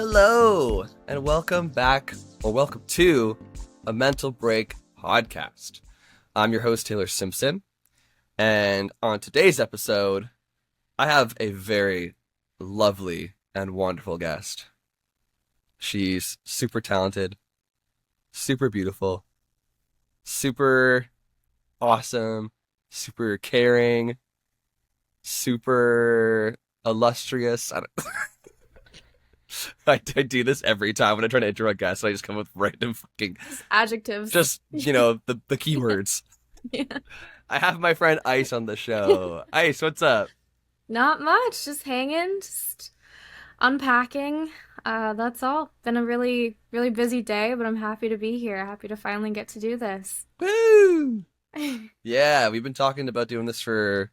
Hello, and welcome back, or welcome to a Mental Break podcast. I'm your host, Taylor Simpson, and on today's episode, I have a very lovely and wonderful guest. She's super talented, super beautiful, super awesome, super caring, super illustrious. I do this every time when I try to intro a guest. I just come with random fucking adjectives. Just, the keywords. Yeah. I have my friend Ice on the show. Ice, what's up? Not much. Just hanging, just unpacking. That's all. Been a really, really busy day, but I'm happy to be here. Happy to finally get to do this. Woo! Yeah, we've been talking about doing this for,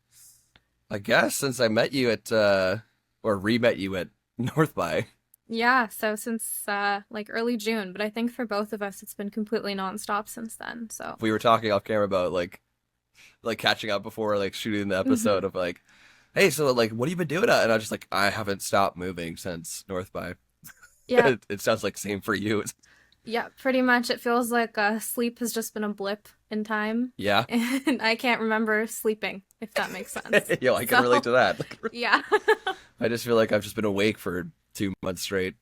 I guess, since I met you at, or re-met you at North by. Yeah, so since early June, but I think for both of us it's been completely nonstop since then. So we were talking off camera about like catching up before shooting the episode of hey, so what have you been doing? And I was just I haven't stopped moving since North by. Yeah. It sounds like same for you. Yeah, pretty much. It feels like sleep has just been a blip in time. Yeah. And I can't remember sleeping, if that makes sense. Yo, I can relate to that. Yeah. I just feel like I've just been awake for 2 months straight.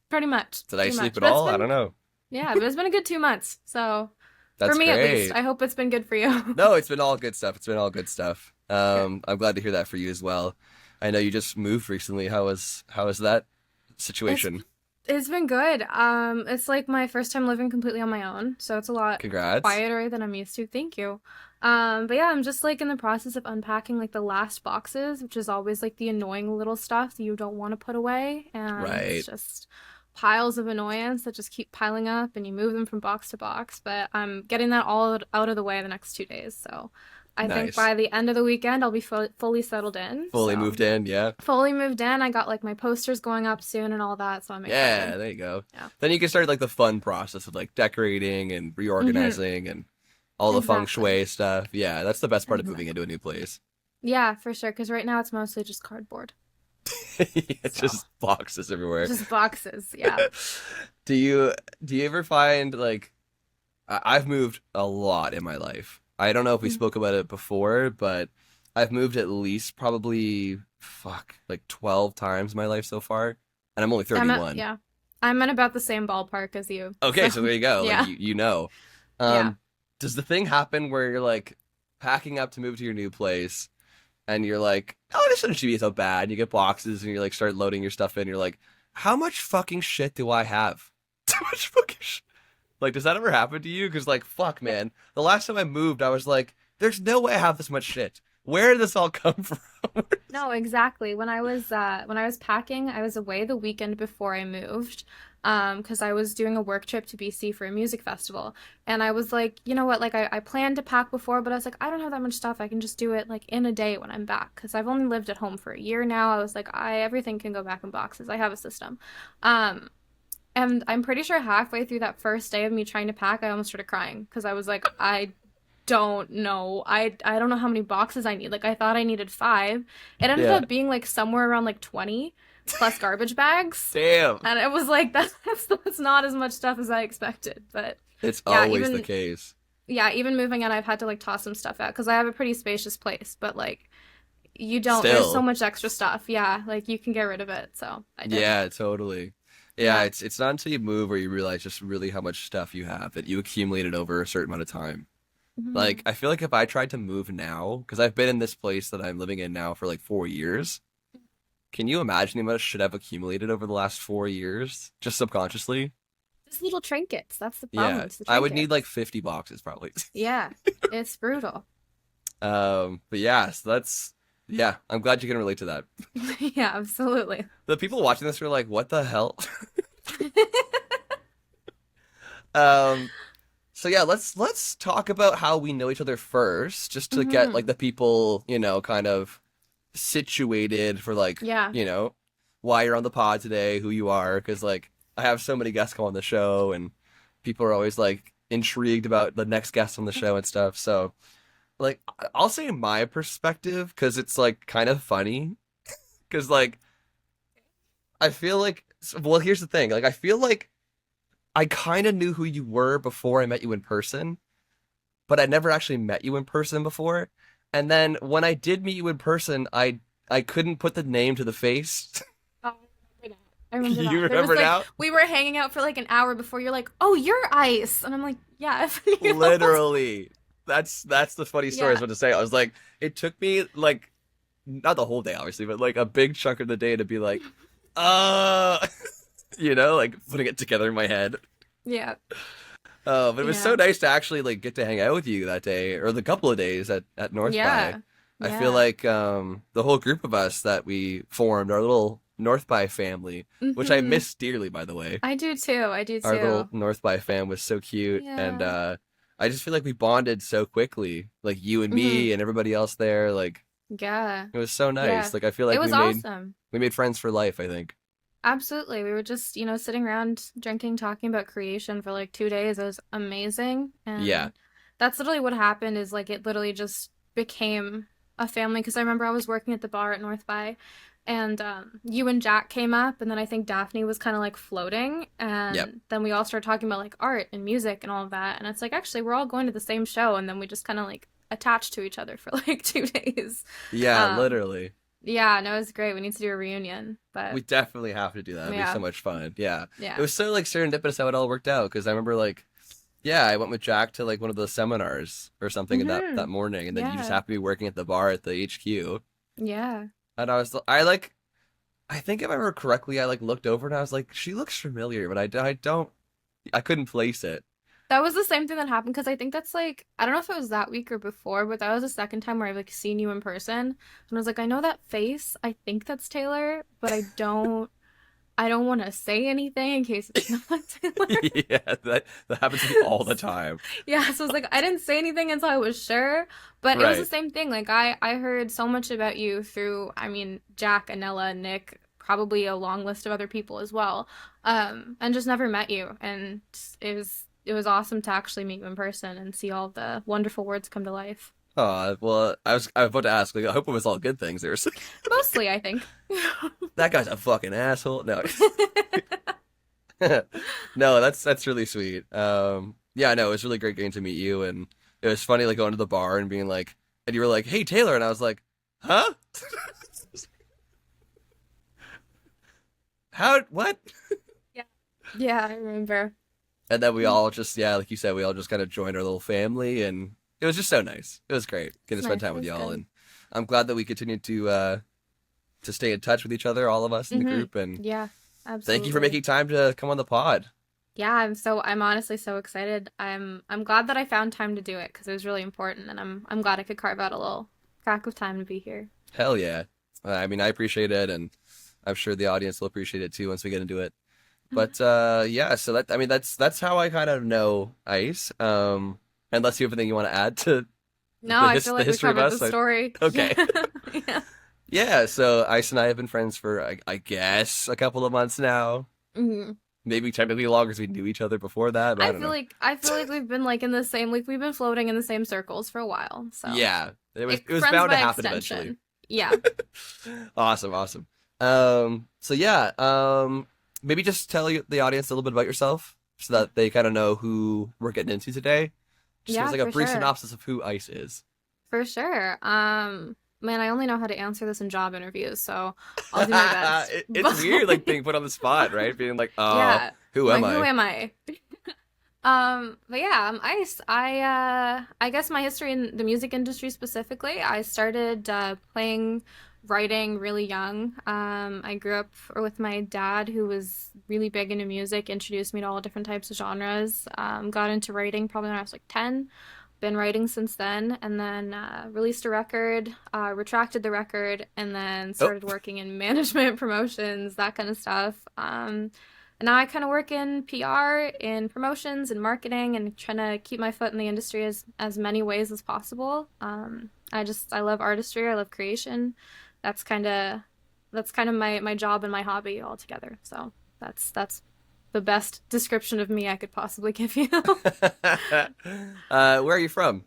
Pretty much. Did I sleep at all? I don't know. Yeah, but it's been a good 2 months. So that's for me great. At least. I hope it's been good for you. No, it's been all good stuff. I'm glad to hear that for you as well. I know you just moved recently. How is that situation? It's been good. It's like my first time living completely on my own, so it's a lot Congrats. quieter than I'm used to. Thank you. But yeah, I'm just in the process of unpacking the last boxes, which is always the annoying little stuff that you don't want to put away, and right. It's just piles of annoyance that just keep piling up, and you move them from box to box. But I'm getting that all out of the way the next 2 days, so I think by the end of the weekend I'll be fully settled in. Fully moved in, yeah. Fully moved in. I got my posters going up soon and all that, so I'm excited. Yeah, there you go. Yeah. Then you can start the fun process of decorating and reorganizing and all the feng shui stuff. Yeah, that's the best part of moving into a new place. Yeah, for sure, because right now it's mostly just cardboard. It's just boxes everywhere. Just boxes, yeah. Do you ever find I've moved a lot in my life. I don't know if we spoke about it before, but I've moved at least probably 12 times in my life so far, and I'm only 31. Yeah, I'm in about the same ballpark as you. Okay, so there you go. Yeah. You know. Yeah. Does the thing happen where you're packing up to move to your new place, and you're oh, this shouldn't be so bad. And you get boxes, and you start loading your stuff in. You're how much fucking shit do I have? Too much fucking shit. Does that ever happen to you? Because, fuck, man. The last time I moved, I was there's no way I have this much shit. Where did this all come from? No, exactly. When I was packing, I was away the weekend before I moved, because I was doing a work trip to BC for a music festival. And I was you know what? I planned to pack before, but I was I don't have that much stuff. I can just do it, in a day when I'm back. Because I've only lived at home for a year now. I was everything can go back in boxes. I have a system. And I'm pretty sure halfway through that first day of me trying to pack, I almost started crying because I was I don't know. I don't know how many boxes I need. I thought I needed 5. It ended up being somewhere around 20 plus garbage bags. Damn. And it was that's not as much stuff as I expected. But it's always the case. Yeah, even moving in, I've had to toss some stuff out because I have a pretty spacious place. But you don't. Still. There's so much extra stuff. Yeah, you can get rid of it. So I did. Yeah, totally. Yeah, it's not until you move where you realize just really how much stuff you have that you accumulated over a certain amount of time. Mm-hmm. I feel if I tried to move now, because I've been in this place that I'm living in now for 4 years, can you imagine the amount of shit I've accumulated over the last 4 years, just subconsciously? Just little trinkets. That's the problem. Yeah, I would need 50 boxes probably. Yeah, it's brutal. But yeah, so that's... Yeah, I'm glad you can relate to that. Yeah, absolutely. The people watching this are what the hell? So yeah, let's talk about how we know each other first, just to get the people, kind of situated for why you're on the pod today, who you are, because I have so many guests come on the show, and people are always intrigued about the next guest on the show and stuff. So I'll say my perspective because it's kind of funny because I feel well, here's the thing. Like, I feel like I kind of knew who you were before I met you in person, but I never actually met you in person before. And then when I did meet you in person, I couldn't put the name to the face. Oh, I remember that. I remember You that. There was remember like now? we were hanging out for like an hour before you're like, "Oh, you're Ice," and I'm like, "Yes." Literally. That's the funny story I was Yeah. about to say. I was like, it took me like not the whole day, obviously, but like a big chunk of the day to be like, uh, like putting it together in my head. Yeah. But it was so Yeah. nice to actually like get to hang out with you that day or the couple of days at North by. Yeah. I feel Yeah. like the whole group of us that we formed, our little North by family, which I Hmm. miss dearly, by the way. I do too. I do Our little too. North by fam was so cute, and Yeah. I just feel like we bonded so quickly, like you and Hmm. me and everybody else there. Like Yeah. it was so Yeah. nice. Like I feel It like was awesome. we made friends for life. I think. Absolutely. We were just, sitting around drinking, talking about creation for like 2 days. It was amazing. Yeah. And that's literally what happened is like it literally just became a family. Because I remember I was working at the bar at North by and you and Jack came up. And then I think Daphne was kind of like floating. Yep. And then we all started talking about like art and music and all of that. And it's like, actually, we're all going to the same show. And then we just kind of like attached to each other for like 2 days. Yeah. Um, Literally. yeah, no, it was great. We need to do a reunion. But We definitely have to do that. It'd be so yeah, much fun. Yeah. It yeah. was so like serendipitous how it all worked out because I remember like yeah, I went with Jack to like one of the seminars or something in that Mm-hmm. morning, and then you just Yeah. happened to be working at the bar at the HQ, Yeah. and I think if I remember correctly, I like looked over and I was like, she looks familiar, but I don't, I couldn't place it. That was the same thing that happened because I think that's like I don't know if it was that week or before, but that was the second time where I've like seen you in person. And I was like, I know that face. I think that's Taylor, but I don't want to say anything in case it's not Taylor. Yeah, that happens to me all the time. Yeah, so I was like, I didn't say anything until I was sure. But it was the Right. same thing. Like I heard so much about you through, I mean, Jack, Anella, Nick, probably a long list of other people as well. And just never met you. And it was awesome to actually meet you in person and see all the wonderful words come to life. Well, I was about to ask. Like, I hope it was all good things. There's Mostly, I think. that guy's a fucking asshole. No, no, that's really sweet. Yeah, no, it was really great getting to meet you, and it was funny like going to the bar and being like, and you were like, "Hey, Taylor," and I was like, "Huh? How? What?" Yeah. Yeah, I remember. And then we all just, yeah, like you said, we all just kind of joined our little family, and it was just so nice. It was great getting It's to spend nice. time It with was y'all, good. and I'm glad that we continue to stay in touch with each other, all of us in the Mm-hmm. group, and Yeah, thank you for absolutely. making time to come on the pod. Yeah, I'm honestly so excited. I'm glad that I found time to do it because it was really important and I'm glad I could carve out a little crack of time to be here. Hell yeah. I mean, I appreciate it, and I'm sure the audience will appreciate it too once we get into it. But yeah, so that I mean that's how I kind of know Ice. Unless you have anything you want to add to No, I feel the like we history of covered the us. story. Yeah. Okay. Yeah. Yeah, so Ice and I have been friends for I guess a couple of months now. Mhm. Maybe technically longer because we knew each other before that, but I don't know. I feel like we've been like in the same like we've been floating in the same circles for a while. So, Yeah, it was friends bound to by happen eventually. extension. Yeah. Awesome, awesome. So yeah, maybe just tell the audience a little bit about yourself so that they kind of know who we're getting into today. Just give us Yeah, like a for brief sure. synopsis of who Ice is. For sure. Man, I only know how to answer this in job interviews, so I'll do my best. It's weird, But like being put on the spot, right? Being like, yeah. who I'm am like, who I? am I? But yeah, I'm Ice. I guess my history in the music industry specifically, I started playing writing really young. I grew up with my dad who was really big into music, introduced me to all different types of genres. Got into writing probably when I was like 10. Been writing since then, and then released a record, retracted the record, and then Oh, started working in management, promotions, that kind of stuff. And now I kind of work in PR, in promotions, and marketing, and trying to keep my foot in the industry as many ways as possible. I love artistry. I love creation. That's kind of my job and my hobby all together. So that's the best description of me I could possibly give you. where are you from?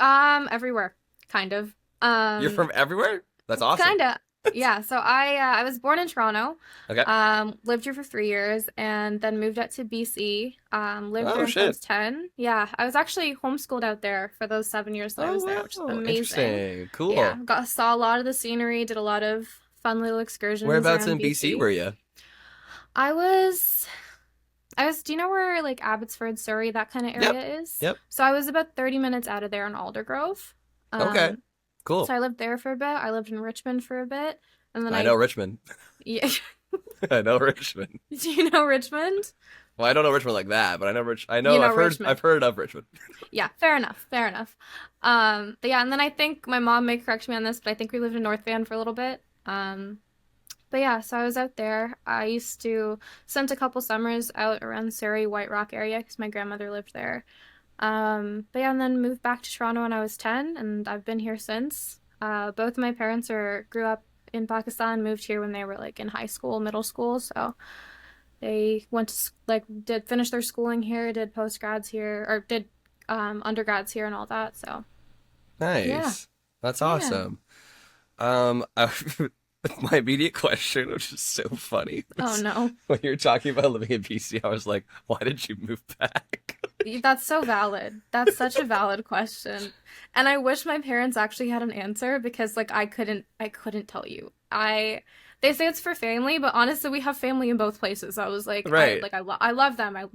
Everywhere, kind of. You're from everywhere? That's awesome. Kinda. Yeah, so I was born in Toronto, Okay. lived here for 3 years, and then moved out to BC. Lived there Oh until I shit. was 10. Yeah, I was actually homeschooled out there for those 7 years that I was there, Oh which is wow. amazing. Interesting. Yeah, Cool. saw a lot of the scenery, did a lot of fun little excursions Whereabouts around in BC BC. were you? I was do you know where like Abbotsford, Surrey, that kind of Yep. area is? Yep. So I was about 30 minutes out of there in Aldergrove. Okay. Um, so Cool. I lived there for a bit. I lived in Richmond for a bit, and then I know I Richmond. yeah. I know Richmond. Do you know Richmond? Well, I don't know Richmond like that, but I know I You know know I've Richmond. heard of Richmond. Yeah, fair enough. Fair enough. But yeah, and then I think my mom may correct me on this, but I think we lived in North Van for a little bit. But yeah, so I was out there. I used to spend a couple summers out around Surrey, White Rock area because my grandmother lived there. But yeah, and then moved back to Toronto when I was 10, and I've been here since. Both my parents are grew up in Pakistan, moved here when they were like in high school, middle school, so they went to like did finish their schooling here, did post grads here, or did undergrads here and all that. So yeah, Nice. That's yeah. awesome. I, my immediate question, which is so funny, Oh was no, when you're talking about living in BC, I was like, why did you move back? that's so valid. That's such a valid question, and I wish my parents actually had an answer because like I couldn't tell you. They say it's for family, but honestly, we have family in both places. I was like, Right. I love them. I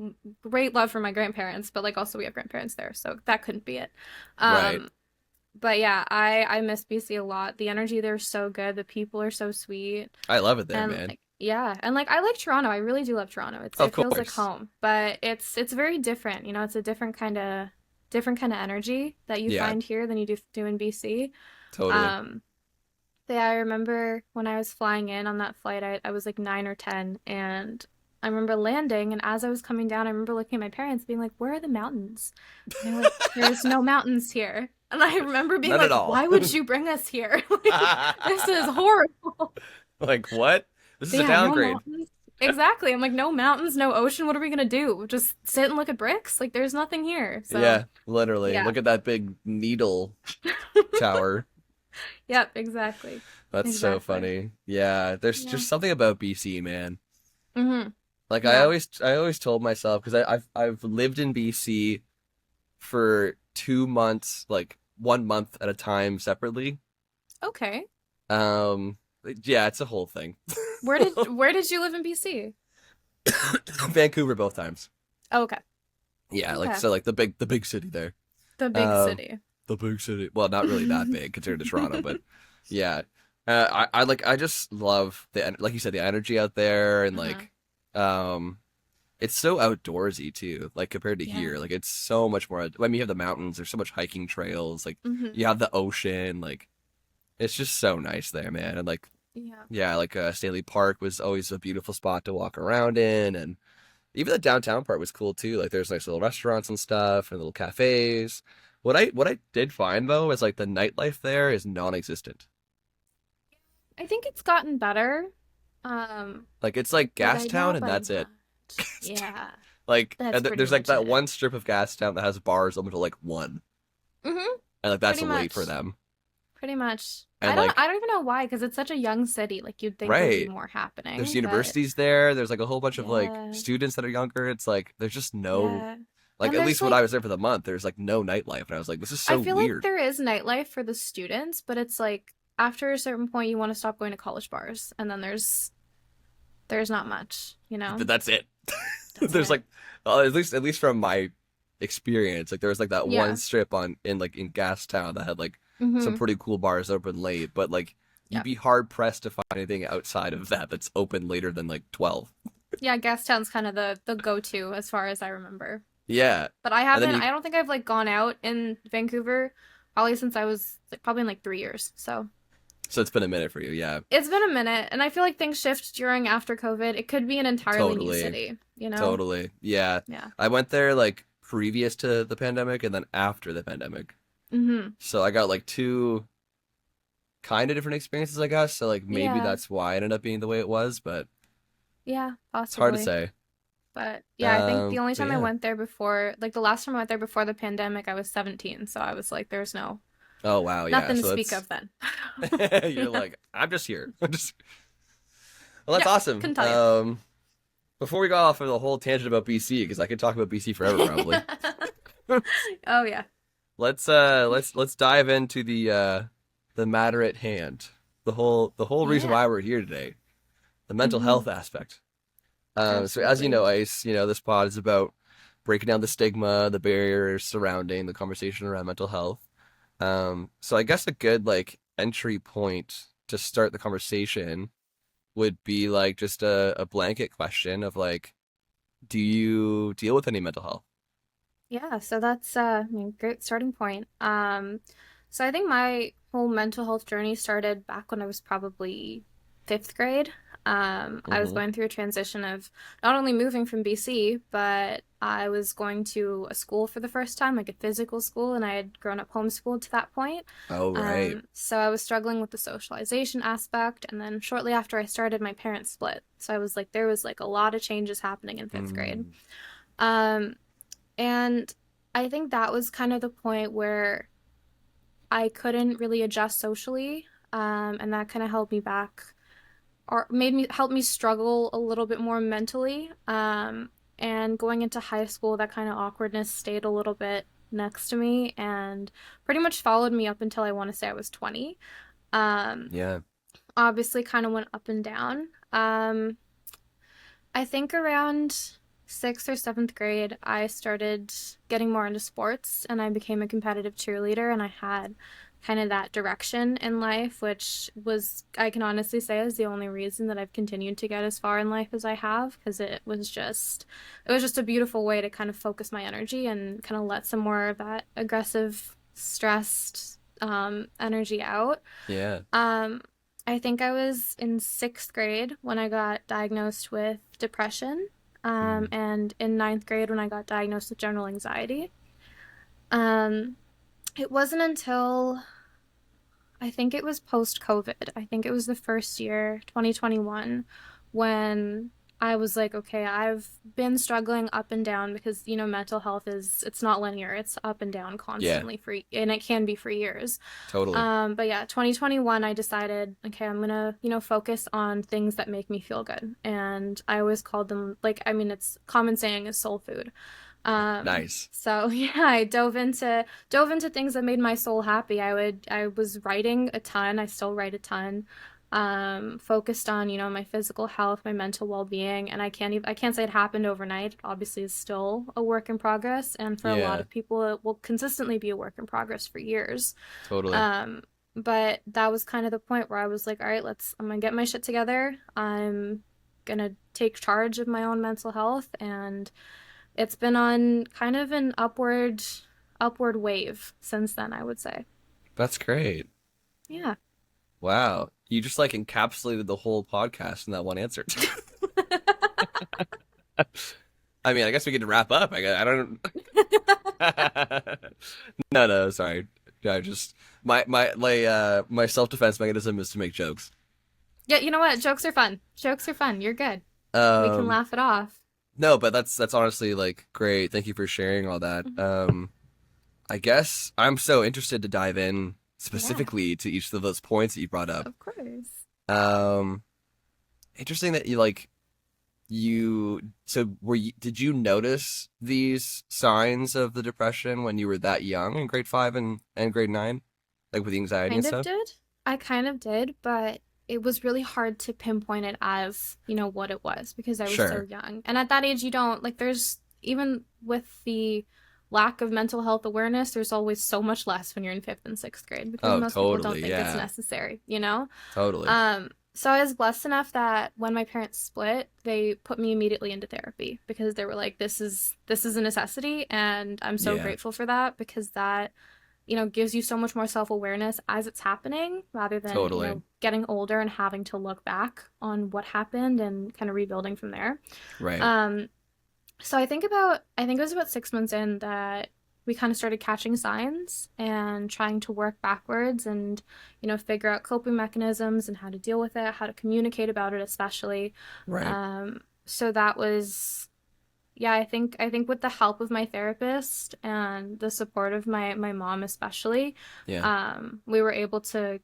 great love for my grandparents, but like also we have grandparents there, so that couldn't be it. Right. Um, But yeah, I miss BC a lot. The energy there is so good. The people are so sweet. I love it there, And man. like yeah, and like I like Toronto. I really do love Toronto. Of It feels like course. home, but it's very different. You know, it's a different kind of energy that you Yeah, find here than you do in BC. totally. Um, but yeah, I remember when I was flying in on that flight, I was like 9 or 10, and I remember landing, and as I was coming down, I remember looking at my parents, being like, "Where are the mountains?" And they were like, "There's no mountains here." And I remember being None at like, all. "Why would you bring us here? Like, this is horrible." Like, what? This is a Yeah, no downgrade. mountains. Exactly. I'm like, no mountains, no ocean. What are we gonna do? Just sit and look at bricks? Like, there's nothing here. So, Yeah, literally. yeah. Look at that big needle tower. Yep, exactly. That's so Exactly. funny. Yeah, there's Yeah. just something about BC, man. Mm-hmm. Like Yeah. I always told myself because I've lived in BC for 2 months, like 1 month at a time separately. Okay. Um, yeah, it's a whole thing. Where did you live in BC? Vancouver both times. Oh, okay. Yeah, like Okay. so like the big city there. The big Um, city. the big city. Well, not really that big compared to Toronto, but yeah. I just love like you said, the energy out there and Mm-hmm. like um it's so outdoorsy too, like compared to Yeah. here. Like it's so much more. I mean, you have the mountains. There's so much hiking trails. Like Mm-hmm. you have the ocean. Like it's just so nice there, man. And like Yeah. yeah, like Stanley Park was always a beautiful spot to walk around in, and even the downtown part was cool too. Like there's nice little restaurants and stuff and little cafes. What I did find though is like the nightlife there is non-existent. I think it's gotten better. Um, Like it's like but I know Gastown and by that's it. much. Yeah, Like that's and pretty there's like much that it. one strip of Gastown that has bars up until like 1, Mm-hmm. and like that's Pretty late for much. them. Pretty much. And I like don't even know why, because it's such a young city. Like you'd think there'd be right, more there's happening, but universities there. There's like a whole bunch of like yeah, students that are younger. It's like there's just no yeah. like And at there's least when I like was there for the month, there's like no nightlife, and I was like, this is I so feel like weird. there is nightlife for the students, but it's like after a certain point you want to stop going to college bars, and then there's not much, you know? But that's it. That's There's it. like at least from my experience, like there was like that one Yeah. strip on in Gastown that had like some Mm-hmm. pretty cool bars open late, but like you'd Yeah. be hard pressed to find anything outside of that that's open later than like 12. Yeah, Gastown's kind of the go-to as far as I remember. Yeah. But And then you I don't think I've like gone out in Vancouver probably since I was like probably in like 3 years. So so it's been a minute for you. Yeah. it's been a minute, and I feel like things shift during after COVID. It could be an entirely new Totally. city, you know? Totally. Yeah. Yeah. I went there like previous to the pandemic and then after the pandemic. Mm-hmm. So I got like two kind of different experiences, I guess. So like maybe Yeah. that's why it ended up being the way it was, but Yeah, it's hard to possibly. say. But yeah, I think the only But time I yeah. went there before, like the last time I went there before the pandemic, I was 17. So I was like, there's no, Oh wow, yeah. Nothing to So speak that's of then. you're like, I'm just here. I'm just well, that's Yeah, awesome. couldn't tell you. Before we go off of the whole tangent about BC, because I could talk about BC forever probably. Oh yeah. Let's dive into the matter at hand. The whole reason Yeah. why we're here today, the mental Hmm. health aspect. So as you Absolutely. know, Ice, this pod is about breaking down the stigma, the barriers surrounding the conversation around mental health. So I guess a good like entry point to start the conversation would be like just a blanket question of like, do you deal with any mental health? Yeah, so that's I mean, great starting point. So I think my whole mental health journey started back when I was probably fifth grade. I was Mm-hmm. going through a transition of not only moving from BC, but I was going to a school for the first time, like a physical school, and I had grown up homeschooled to that point. Oh right. So I was struggling with the socialization aspect, and then shortly after I started, my parents split. So I was like, there was like a lot of changes happening in fifth grade. Mm, Um, and I think that was kind of the point where I couldn't really adjust socially. And that kind of held me back or made me help me struggle a little bit more mentally. And going into high school, that kind of awkwardness stayed a little bit next to me and pretty much followed me up until I want to say I was 20. Um, yeah. Obviously, kind of went up and down. I think around sixth or seventh grade, I started getting more into sports and I became a competitive cheerleader. And I had kind of that direction in life, which was, I can honestly say, is the only reason that I've continued to get as far in life as I have, because it was just a beautiful way to kind of focus my energy and kind of let some more of that aggressive, stressed energy out. Yeah. Um, I think I was in sixth grade when I got diagnosed with depression, Mm. and in ninth grade when I got diagnosed with general anxiety. Um, it wasn't until I think it was post COVID. I think it was the first year, 2021, when I was like, okay, I've been struggling up and down because, mental health it's not linear. It's up and down Yeah. constantly and it can be for years. Totally. But yeah, 2021, I decided, okay, I'm gonna, focus on things that make me feel good. And I always called them, like, I mean, it's common saying is soul food. Nice. So yeah, I dove into things that made my soul happy. I was writing a ton. I still write a ton. Focused on, my physical health, my mental well-being, and I can't say it happened overnight. It obviously is still a work in progress, and for a lot Yeah. of people it will consistently be a work in progress for years. Totally. Um, but that was kind of the point where I was like, all right, I'm gonna get my shit together. I'm gonna take charge of my own mental health, and it's been on kind of an upward wave since then, I would say. That's great. Yeah. Wow. You just like encapsulated the whole podcast in that one answer. I mean, I guess we get to wrap up. I don't. No, no, sorry. I just my self defense mechanism is to make jokes. Yeah, you know what? Jokes are fun. Jokes are fun. You're good. We can Um, laugh it off. no, but that's honestly like great. Thank you for sharing all that. Mhm. I guess I'm so interested to dive in Yeah, specifically to each of those points that you brought up. of course. Um, Interesting that you so did you notice these signs of the depression when you were that young in grade 5 and grade 9, like with the anxiety and Kind of stuff? did. I kind of did, but it was really hard to pinpoint it as, what it was because I was so Sure. young. And at that age, you don't, like, there's, even with the lack of mental health awareness, there's always so much less when you're in fifth and sixth grade because Oh, most people don't totally. think it's Yeah. necessary? Totally. So I was blessed enough that when my parents split, they put me immediately into therapy because they were like, this is a necessity, and I'm so Yeah. grateful for that because that gives you so much more self-awareness as it's happening rather than, Totally. getting older and having to look back on what happened and kind of rebuilding from there. Right. Um, so I think it was about 6 months in that we kind of started catching signs and trying to work backwards and, figure out coping mechanisms and how to deal with it, how to communicate about it, especially. Right. So that was Yeah, I think with the help of my therapist and the support of my mom especially, Yeah, we were able to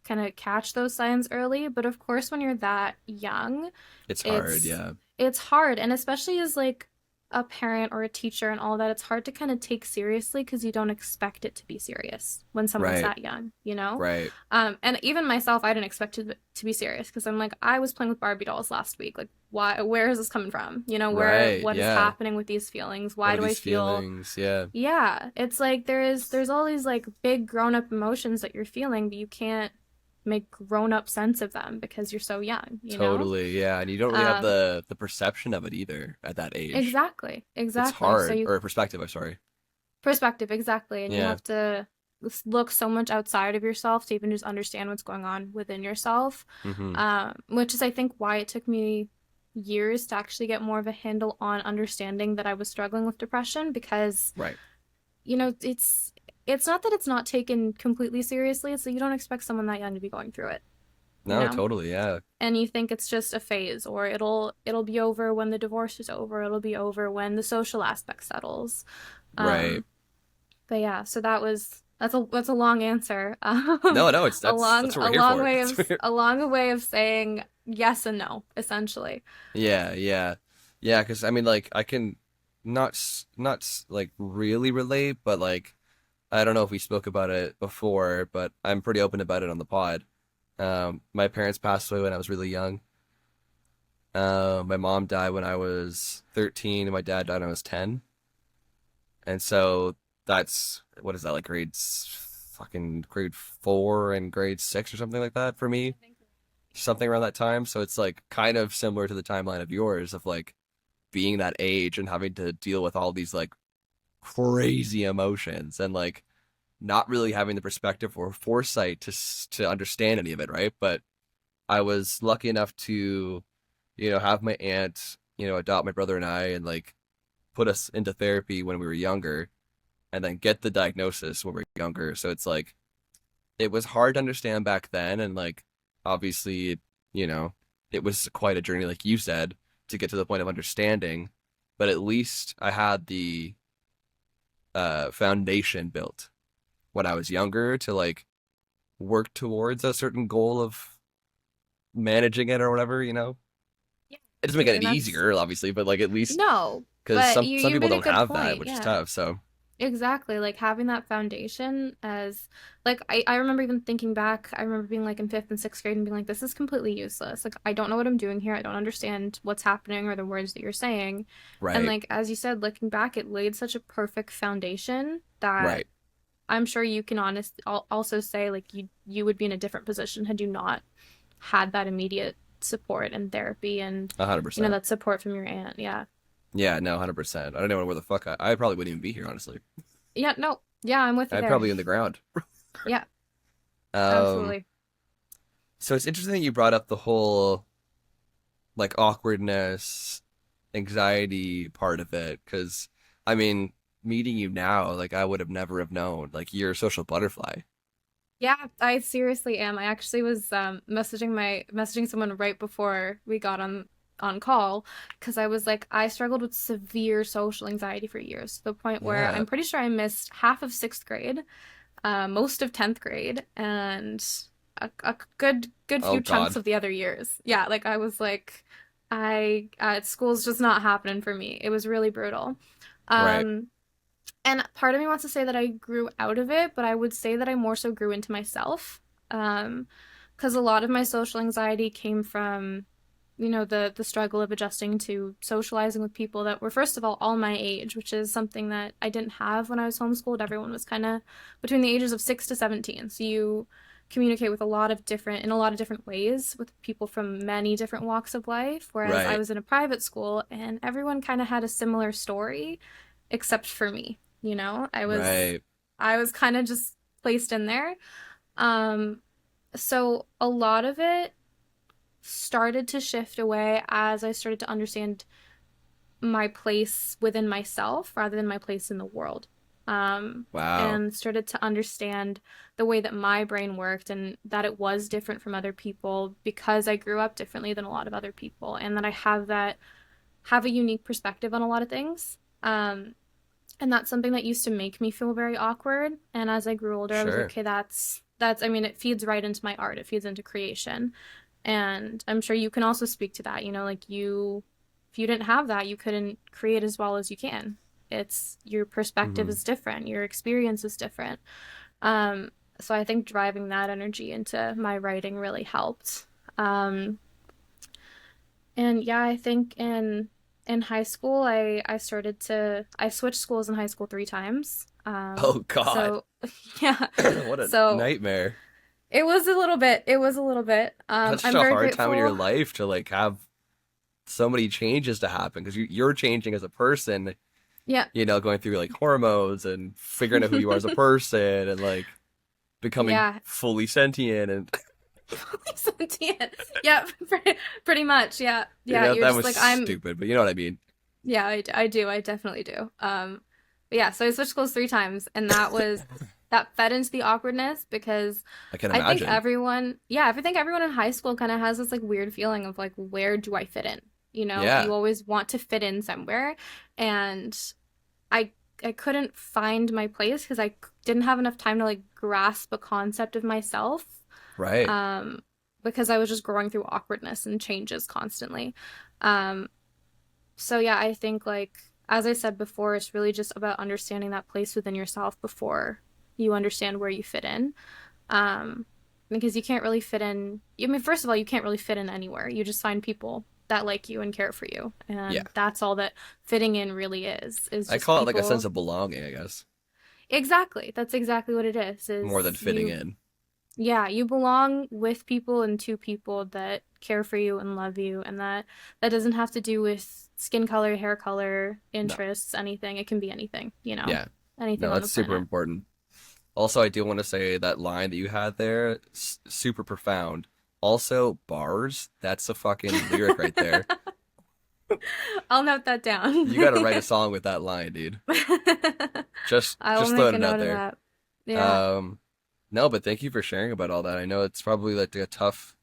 kind of catch those signs early. But of course, when you're that young, it's hard. it's Yeah, it's hard, and especially as like a parent or a teacher and all that, it's hard to kind of take seriously because you don't expect it to be serious when someone's right, that young, you know? right, And even myself, I didn't expect it to be serious because I'm like, I was playing with Barbie dolls last week. Like, why? Where is this coming from? You know, right. what is Yeah. happening with these feelings? What Why are do I these feel? feelings? Yeah, Yeah, it's like there's all these like big grown up emotions that you're feeling, but you can't make grown up sense of them because you're so young, you know? totally. Yeah, and you don't really have Um, the perception of it either at that age. exactly, It's exactly. So hard, you or perspective. I'm sorry. perspective, exactly, and you Yeah. have to look so much outside of yourself to even just understand what's going on within yourself. Mm-hmm. Which is I think why it took me years to actually get more of a handle on understanding that I was struggling with depression because Right. it's not that it's not taken completely seriously, it's that you don't expect someone that young to be going through it, you No, know? totally. Yeah. And you think it's just a phase or it'll be over when the divorce is over, it'll be over when the social aspect settles. Right. Um, but yeah, so that's a long answer. No, no, it's that's what we're here for. That's what we're- A long way of saying yes and no, essentially. Yeah, yeah, yeah. Because I mean, like, I can not like really relate, but like, I don't know if we spoke about it before, but I'm pretty open about it on the pod. My parents passed away when I was really young. My mom died when I was 13, and my dad died when I was 10. And so that's what is that like fucking grade 4 and grade 6 or something like that for me, something around that time. So it's like kind of similar to the timeline of yours of like being that age and having to deal with all these like crazy emotions and like not really having the perspective or foresight to understand any of it, right? But I was lucky enough to, have my aunt, adopt my brother and I and like put us into therapy when we were younger and then get the diagnosis when we were younger. So it's like it was hard to understand back then and like obviously, you know, it was quite a journey like you said to get to the point of understanding, but at least I had the foundation built when I was younger to like work towards a certain goal of managing it or whatever. Yeah, It doesn't make it absolutely. And any that's easier, obviously, but like at least no, because but some you people made a don't good have that, point. which is Yeah. tough. So Exactly. Like having that foundation as like I remember even thinking back, I remember being like in fifth and sixth grade and being like, this is completely useless. Like I don't know what I'm doing here. I don't understand what's happening or the words that you're saying. And right, like as you said, looking back, it laid such a perfect foundation that right, I'm sure you can also say like you would be in a different position had you not had that immediate support and therapy and 100%. that support from your aunt. Yeah. Yeah, no, 100%. I don't know where the fuck I probably wouldn't even be here, honestly. Yeah, no. Yeah, I'm with you I'd there. probably in the ground. Yeah, Um, absolutely. so it's interesting that you brought up the whole like awkwardness, anxiety part of it, because I mean, meeting you now, like I would have never have known. Like you're a social butterfly. Yeah, I seriously am. I actually was messaging someone right before we got on call because I was like I struggled with severe social anxiety for years to the point where Yeah. I'm pretty sure I missed half of sixth grade, most of 10th grade, and a good Oh few chunks God. of the other years. Yeah, like I was like school's just not happening for me. It was really brutal. Right. Um, and part of me wants to say that I grew out of it, but I would say that I more so grew into myself. Um, because a lot of my social anxiety came from, the struggle of adjusting to socializing with people that were first of all my age, which is something that I didn't have when I was homeschooled. Everyone was kind of between the ages of 6 to 17. So you communicate with in a lot of different ways with people from many different walks of life, whereas I Right. was in a private school and everyone kind of had a similar story except for me. Right. I was kind of just placed in there. Um, so a lot of it started to shift away as I started to understand my place within myself rather than my place in the world. Wow. And started to understand the way that my brain worked and that it was different from other people because I grew up differently than a lot of other people, and that I have that have a unique perspective on a lot of things. And that's something that used to make me feel very awkward. And as I grew older, I was like, Sure. okay, I mean, it feeds right into my art. It feeds into creation. And I'm sure you can also speak to that, like if you didn't have that, you couldn't create as well as you can. It's your perspective Hmm. is different, your experience is different. Um, so I think driving that energy into my writing really helped. Um, and yeah, I think in high school, I switched schools in high school 3 times. Oh God. So yeah, What a so nightmare. it was a little bit. That's such I'm a very hard time in your grateful. life to like have so many changes to happen because you're changing as a person, Yeah. going through like hormones and figuring out who you are as a person and like becoming Yeah. fully sentient and Sentient. Yeah, pretty much. Yeah. Yeah, you're that just was like I'm. stupid, but you know what I mean. Yeah, I do. I definitely do. But yeah, so I switched schools 3 times, and that fed into the awkwardness because I can I think imagine. everyone in high school kind of has this like weird feeling of like, where do I fit in? Yeah. You always want to fit in somewhere, and I I couldn't find my place because didn't have enough time to like grasp a concept of myself. Right. Um, because I was just growing through awkwardness and changes constantly. Um, so yeah, I think like as I said before, it's really just about understanding that place within yourself before you understand where you fit in. Um, because you can't really fit in. I mean, first of all, you can't really fit in anywhere. You just find people that like you and care for you, Yeah. and that's all that fitting in really is I just call it like a sense people. of belonging, I guess, Exactly. That's exactly what it is. more than Is fitting you in. Yeah, you belong with people and to people that care for you and love you, and that doesn't have to do with skin color, hair color, No. interests, anything. It can be anything, Yeah. anything No, on the that's super planet. important. Also, I do want to say that line that you had there, super profound. Also, bars, that's a fucking lyric right there. I'll note that down. You got to write a song with that line, dude. Just I will just make throwing a it out note of there. that. Yeah. Um, no, but thank you for sharing about all that. I know it's probably like a tough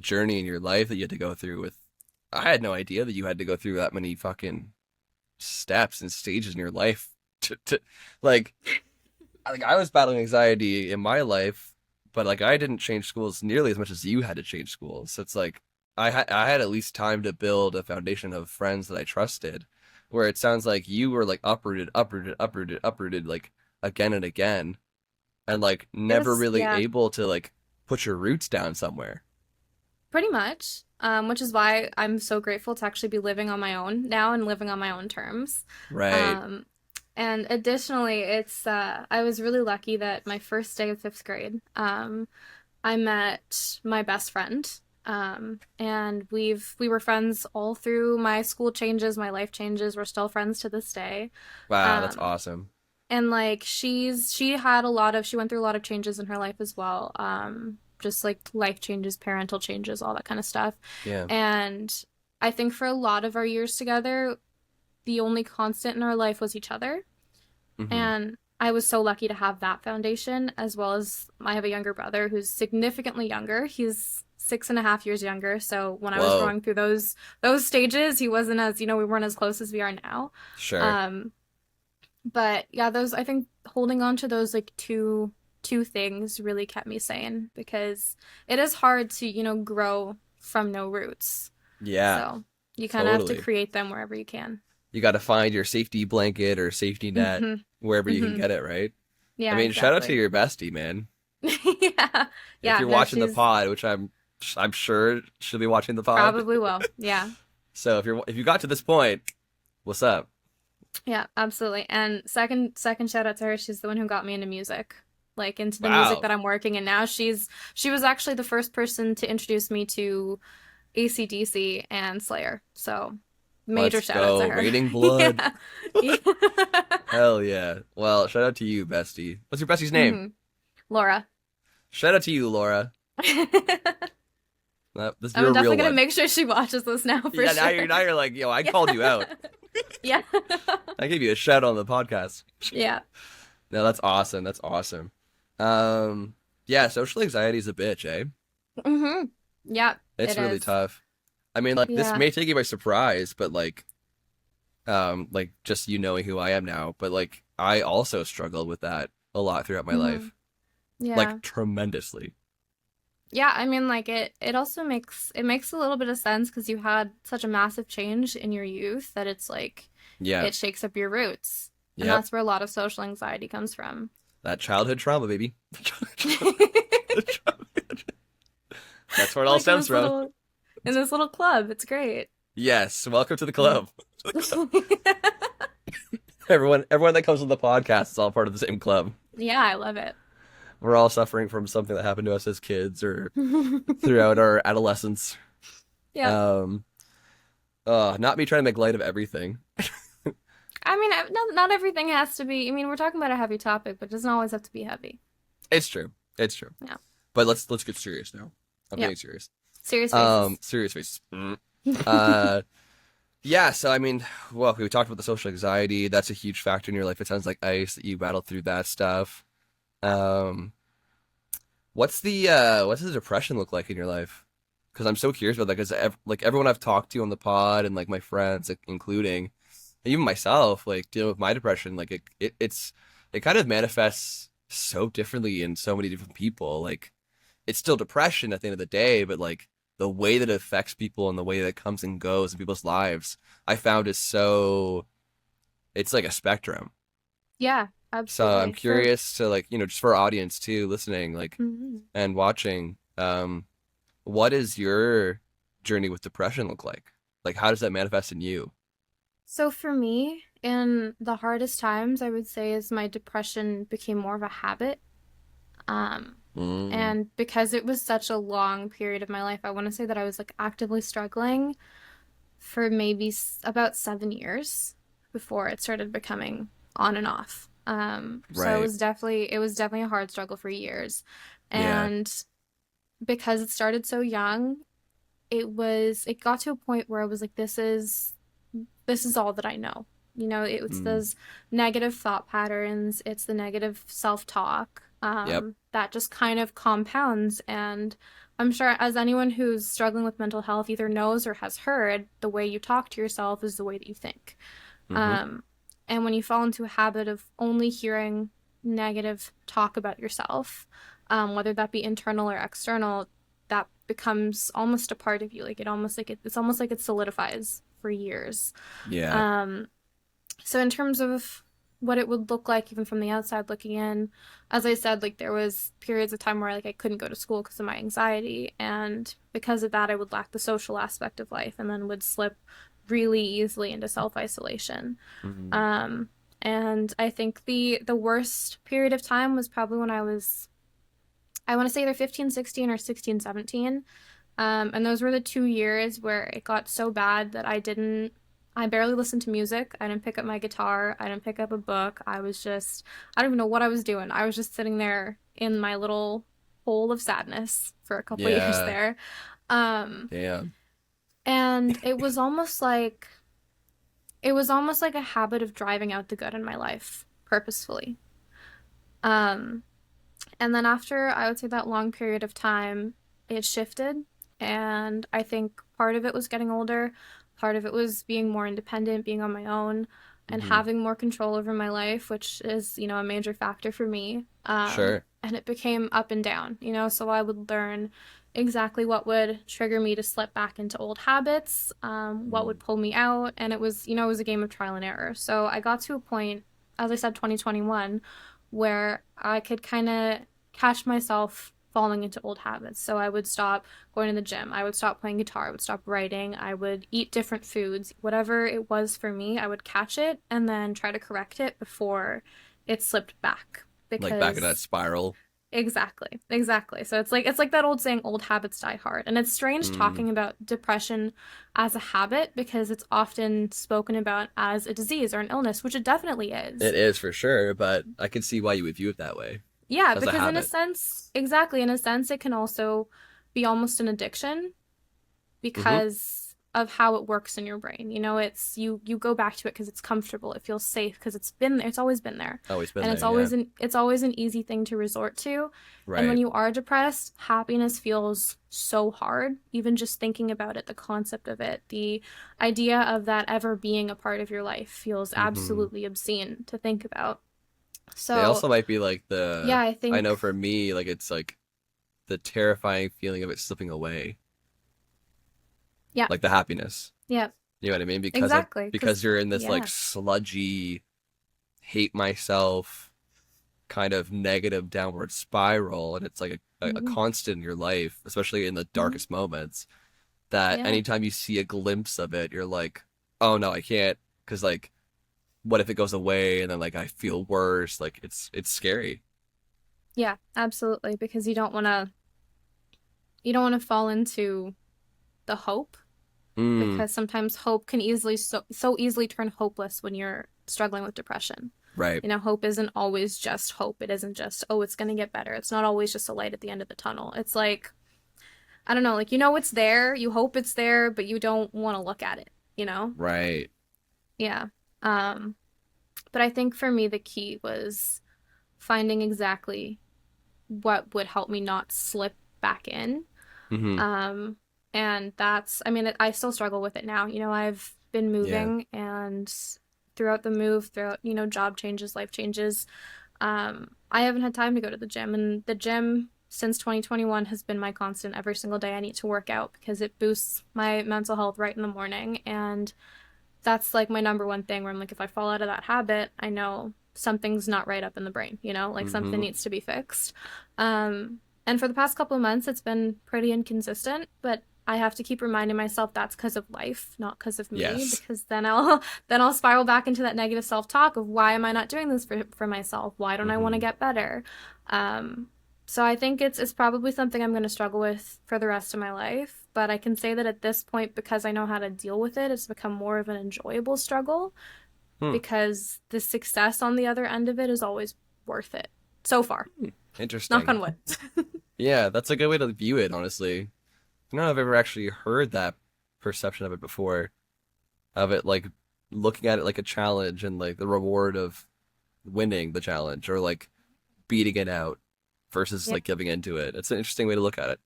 journey in your life that you had to go through with. I had no idea that you had to go through that many fucking steps and stages in your life to like I was battling anxiety in my life, but like I didn't change schools nearly as much as you had to change schools. So it's like I had at least time to build a foundation of friends that I trusted. Where it sounds like you were like uprooted, uprooted, uprooted, uprooted like again and again, and like It never was, really yeah, able to like put your roots down somewhere. pretty much. Which is why I'm so grateful to actually be living on my own now and living on my own terms. Right. Um, And additionally, I was really lucky that my first day of fifth grade, I met my best friend. And we were friends all through my school changes, my life changes. We're still friends to this day. Wow, that's Um, awesome. and like she went through a lot of changes in her life as well. Just like life changes, parental changes, all that kind of stuff. Yeah. And I think for a lot of our years together, the only constant in our life was each other. Hmm. And I was so lucky to have that foundation, as well as I have a younger brother who's significantly younger. He's 6.5 years younger. So when I was Whoa. going through those stages, he wasn't as, we weren't as close as we are now. Sure. Um, but yeah, those I think holding on to those like two things really kept me sane because it is hard to, grow from no roots. Yeah, So you kind of have to totally. create them wherever you can. You got to find your safety blanket or safety net Hmm. wherever you can Hmm. get it, right? I Yeah, mean, shout out to exactly. your bestie, man. Yeah. If Yeah, you're no, watching the she's pod, which I'm sure she'll be watching the pod. probably will. Yeah. So if you got to this point, what's up? Yeah, absolutely. And second shout out to her. She's the one who got me into music. Like into the music Wow. that I'm working in now. She was actually the first person to introduce me to AC/DC and Slayer. So major Let's shout out to go. her. Raining blood. Yeah. Yeah. Hell yeah. Well, shout out to you, bestie. What's your bestie's name? Hmm. Laura. Shout out to you, Laura. I'm You're a definitely real gonna one. make sure she watches this now for Yeah, sure. now you're like, yo, I Yeah. called you out. Yeah. I gave you a shout on the podcast. Yeah. No, that's awesome. That's awesome. Yeah, social anxiety is a bitch, eh? Hmm. Yeah, It's it really is. tough. I mean, like this Yeah. may take you by surprise, but like just you knowing who I am now, but like I also struggled with that a lot throughout my Hmm. life, Yeah. like tremendously. Yeah, I mean like it also makes a little bit of sense because you had such a massive change in your youth that it's like Yeah. it shakes up your roots. And Yep. that's where a lot of social anxiety comes from. That childhood trauma, baby. That's where it all Like stems from. in this little club. It's great. Yes. Welcome to the Yeah. club. Everyone that comes on the podcast is all part of the same club. Yeah, I love it. We're all suffering from something that happened to us as kids or throughout our adolescence. Yep. Um, not me trying to make light of everything. I mean, not everything has to be. I mean, we're talking about a heavy topic, but it doesn't always have to be heavy. It's true. It's true. Yeah. But let's get serious now. I'm Yeah. getting serious. Serious faces. Serious face. Uh, yeah. So I mean, well, we talked about the social anxiety. That's a huge factor in your life. It sounds like ice that you battled through that stuff. Um, what's the depression look like in your life? Because I'm so curious about that. Because like everyone I've talked to on the pod and like my friends, like, including even myself, like dealing with my depression, like it kind of manifests so differently in so many different people. Like it's still depression at the end of the day, but like the way that it affects people and the way that it comes and goes in people's lives, I found is so it's like a spectrum. Yeah, So I'm absolutely. curious to like, just for our audience too, listening, like Mhm. and watching, what does your journey with depression look like? Like how does that manifest in you? So for me, in the hardest times, I would say is my depression became more of a habit. Um, Mm, and because it was such a long period of my life, I want to say that I was like actively struggling for maybe about 7 years before it started becoming on and off. So right. it was definitely a hard struggle for years. Yeah. And because it started so young, it got to a point where I was like, this is all that I know. You know, it's Mm, those negative thought patterns, it's the negative self-talk yep. that just kind of compounds. And I'm sure as anyone who's struggling with mental health either knows or has heard, the way you talk to yourself is the way that you think. Mm-hmm. Um, and when you fall into a habit of only hearing negative talk about yourself, whether that be internal or external, that becomes almost a part of you. Like it's almost like it solidifies for years. Yeah. Um, so in terms of what it would look like even from the outside looking in, as I said, like there was periods of time where like I couldn't go to school because of my anxiety, and because of that I would lack the social aspect of life and then would slip really easily into self-isolation. Mm, Um, and I think the worst period of time was probably when I want to say either 15, 16 or 16, 17. And those were the 2 years where it got so bad that I barely listened to music. I didn't pick up my guitar. I didn't pick up a book. I don't even know what I was doing. I was just sitting there in my little hole of sadness for a couple years yeah. there. Um, Damn. and it was almost like a habit of driving out the good in my life purposefully. Um, And then after I would say that long period of time, it shifted. And I think part of it was getting older, part of it was being more independent, being on my own, and Hmm. having more control over my life, which is, a major factor for me. Sure. And it became up and down, so I would learn exactly what would trigger me to slip back into old habits, what Mm, would pull me out. And it was a game of trial and error. So I got to a point, as I said, 2021, where I could kind of catch myself falling into old habits. So I would stop going to the gym. I would stop playing guitar. I would stop writing. I would eat different foods. Whatever it was for me, I would catch it and then try to correct it before it slipped back. like back in that Because spiral. exactly, exactly. So it's like that old saying, old habits die hard. And it's strange Mm, talking about depression as a habit because it's often spoken about as a disease or an illness, which it definitely is. it is for sure, but I can see why you would view it that way Yeah, as a because in a habit. sense, exactly, in a sense, it can also be almost an addiction Hmm. because of how it works in your brain. You know, it's you go back to it because it's comfortable, it feels safe because it's been there, it's always been there, Always been and there, yeah. it's always an easy thing to resort to. And when Right. you are depressed, happiness feels so hard. Even just thinking about it, the concept of it, the idea of that ever being a part of your life feels Hmm. absolutely obscene to think about. It So also might be like yeah, I I think know for me, like it's like the terrifying feeling of it slipping away, yeah, like the happiness. yeah, You know what I mean? exactly. Because Because you're in this like yeah. sludgy, hate myself kind of negative downward spiral, and it's like a Hmm. constant in your life, especially in the Hmm. darkest moments, that Yeah. anytime you see a glimpse of it, you're like, oh no, I can't, because like, what if it goes away and then like I feel worse? Like it's scary. Yeah, absolutely. Because you don't want to fall into the hope Mm, because sometimes hope can easily so easily turn hopeless when you're struggling with depression. right. You know, hope isn't always just hope. It isn't just, oh, it's going to get better. It's not always just a light at the end of the tunnel. It's like, I don't know, like you know it's there, you hope it's there, but you don't want to look at it, you know? Right. Yeah. Um, but I think for me the key was finding exactly what would help me not slip back in. Hmm. Um, and that's, I mean, I still struggle with it now. You know, I've been Yeah. moving and throughout the move, throughout, you know, job changes, life changes, I haven't had time to go to the gym. And the gym since 2021 has been my constant. Every single day I need to work out because it boosts my mental health right in the morning. And that's like my number one thing where I'm like, if I fall out of that habit, I know something's not right up in the brain, you know, like something Hmm. needs to be fixed. And for the past couple of months, it's been pretty inconsistent, but I have to keep reminding myself that's because of life, not because of me, Yes. because then I'll spiral back into that negative self-talk of why am I not doing this for myself? Why don't I want to Hmm. get better? Um, so I think it's probably something I'm going to struggle with for the rest of my life. But I can say that at this point, because I know how to deal with it, it's become more of an enjoyable struggle Hmm. because the success on the other end of it is always worth it. So far. Knock Interesting. on wood. Yeah, that's a good way to view it, honestly. I don't know if I've ever actually heard that perception of it before, of it like looking at it like a challenge and like the reward of winning the challenge or like beating it out versus Yeah. like giving into it. It's an interesting way to look at it.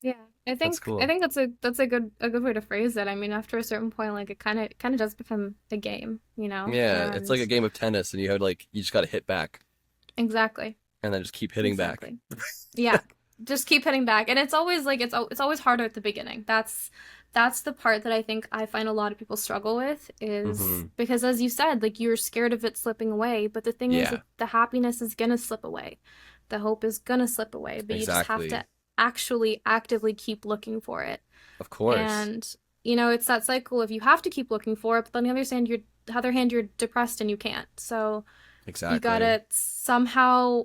Yeah. I That's think I cool. think that's a good way to phrase it. I mean, after a certain point, like it kind of does become a game, you know? Yeah, it's And like a game of tennis and you have like you just got to hit back exactly. and then just keep hitting back. Exactly. Yeah. Just keep hitting back. And it's always like it's always harder at the beginning. That's the part that I think I find a lot of people struggle with is Hmm. because as you said, like you're scared of it slipping away, but the thing is Yeah, that the happiness is gonna slip away. The hope is gonna slip away, but you just have exactly. to actually actively keep looking for it. Of course. And you know, it's that cycle of you have to keep looking for it, but on the other hand, you're depressed and you can't. So you Exactly. gotta somehow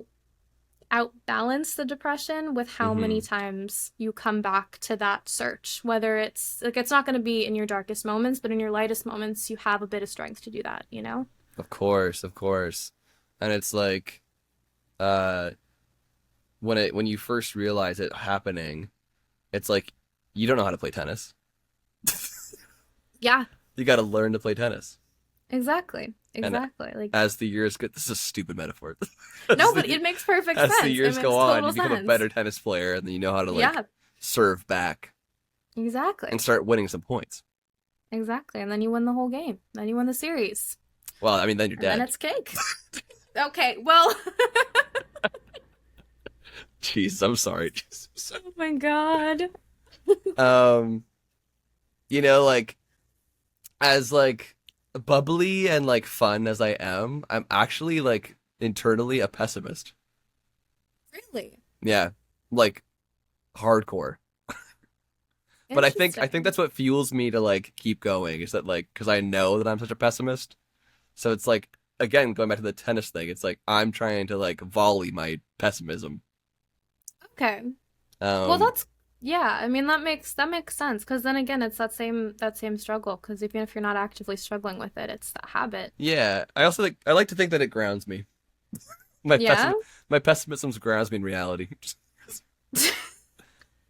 outbalance the depression with how many Hmm. times you come back to that search. Whether it's like it's not going to be in your darkest moments, but in your lightest moments, you have a bit of strength to do that, you know? Of course, of course. And it's like uh when you first realize it happening, it's like you don't know how to play tennis. Yeah, You got to learn to play tennis. exactly. And Exactly. Like, as the years go, this is a stupid metaphor. no, as but the it makes perfect as the sense. It years go makes on, total you become a sense. better tennis player, and then you know how to like Yeah, serve back and exactly. start winning some points. Exactly. And then you win the whole game. Then you win the series. Well, I mean, then you're And then dead. it's cake. Okay, well, Jeez, I'm sorry. oh my God. um, like as like bubbly and like fun as I am, I'm actually like internally a pessimist. Really? Yeah, like hardcore. But I think Interesting. that's what fuels me to like keep going is that like because I know that I'm such a pessimist. So it's like again going back to the tennis thing, it's like I'm trying to like volley my pessimism. Okay. Well, Um, that's yeah. I mean, that makes sense because then again, it's that same struggle. Because even if you're not actively struggling with it, it's that habit. yeah. I also like I like to think that it grounds me. My Yeah. my pessimism grounds me in reality.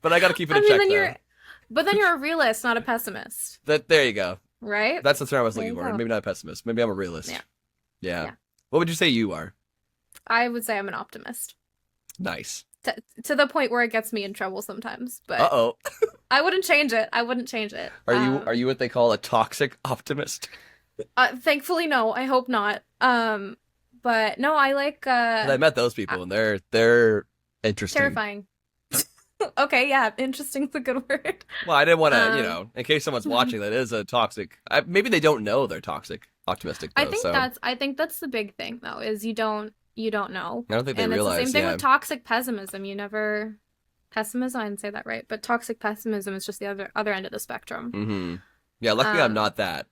But I got to keep it I in mean, check then you're though. But then you're a realist, not a pessimist, That there you go. right? That's the term I was There looking you for. go. Maybe not a pessimist. Maybe I'm a realist. Yeah, Yeah. yeah. What would you say you are? I would say I'm an optimist. Nice. To the point where it gets me in trouble sometimes, but Uh-oh. I wouldn't change it. I wouldn't change it. Are you what they call a toxic optimist? Thankfully, no. I hope not. But no, I like 'Cause I met those people and they're interesting. terrifying. Okay, yeah, interesting's a good word. Well, I didn't want to, Um, in case someone's watching that is a toxic. Maybe they don't know they're toxic, optimistic though. So I think that's the big thing though, is you don't know. I don't think they And it's the same realize. thing Yeah. with toxic pessimism. You never pessimism, I didn't say that right, but toxic pessimism is just the other end of the spectrum. Mm-hmm. Yeah. Luckily, I'm Um, not that.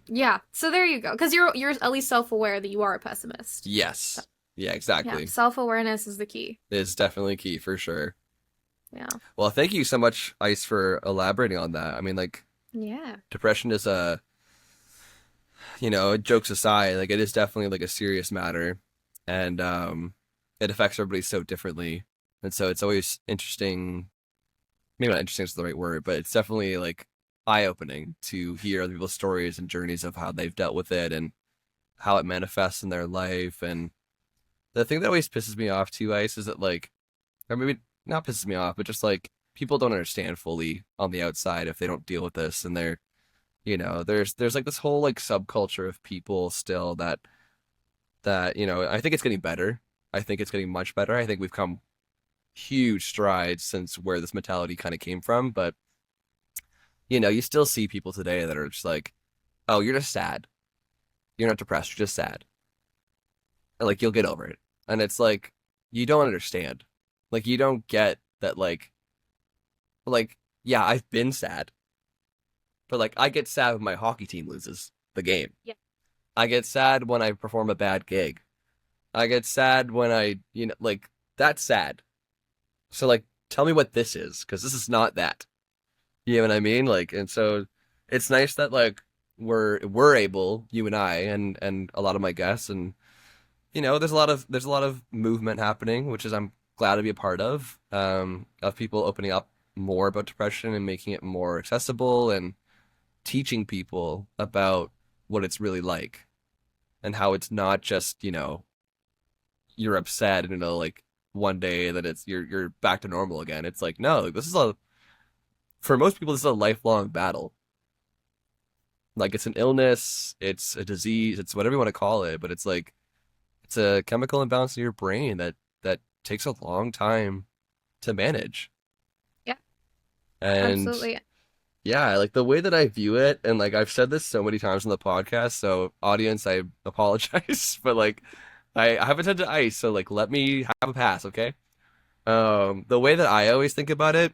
yeah. So there you go. Because you're at least self-aware that you are a pessimist. Yes. Yeah. Yeah, Exactly. self-awareness is the key. Is definitely key for sure. Yeah. Well, thank you so much, Ice, for elaborating on that. I mean, like, Yeah. depression is jokes aside, like it is definitely like a serious matter, and it affects everybody so differently, and so it's always interesting. Maybe not interesting is the right word, but it's definitely like eye-opening to hear other people's stories and journeys of how they've dealt with it and how it manifests in their life. And the thing that always pisses me off too, Ice, is that like, or maybe not pisses me off, but just like people don't understand fully on the outside if they don't deal with this, and there's like this whole like subculture of people still that I think it's getting better. I think it's getting much better. I think we've come huge strides since where this mentality kind of came from, but you still see people today that are just like, oh, you're just sad. You're not depressed, you're just sad. And, like, you'll get over it. And it's like, you don't understand. Like, you don't get that, like, yeah, I've been sad, but like I get sad when my hockey team loses the game. Yeah. I get sad when I perform a bad gig. I get sad when like, that's sad. So like, tell me what this is, because this is not that. You know what I mean? Like, and so it's nice that like we're able, you and I, and a lot of my guests, and there's a lot of movement happening, which is I'm glad to be a part of people opening up more about depression and making it more accessible and teaching people about what it's really like and how it's not just you're upset and like one day that it's you're back to normal again. It's like, no, like, this is a for most people this is a lifelong battle. Like, it's an illness, it's a disease, it's whatever you want to call it, but it's like it's a chemical imbalance in your brain that takes a long time to manage. Yeah. And Absolutely. yeah, like the way that I view it, and like I've said this so many times on the podcast, so audience, I apologize, but like I haven't said to Ice, so like let me have a pass, okay? The way that I always think about it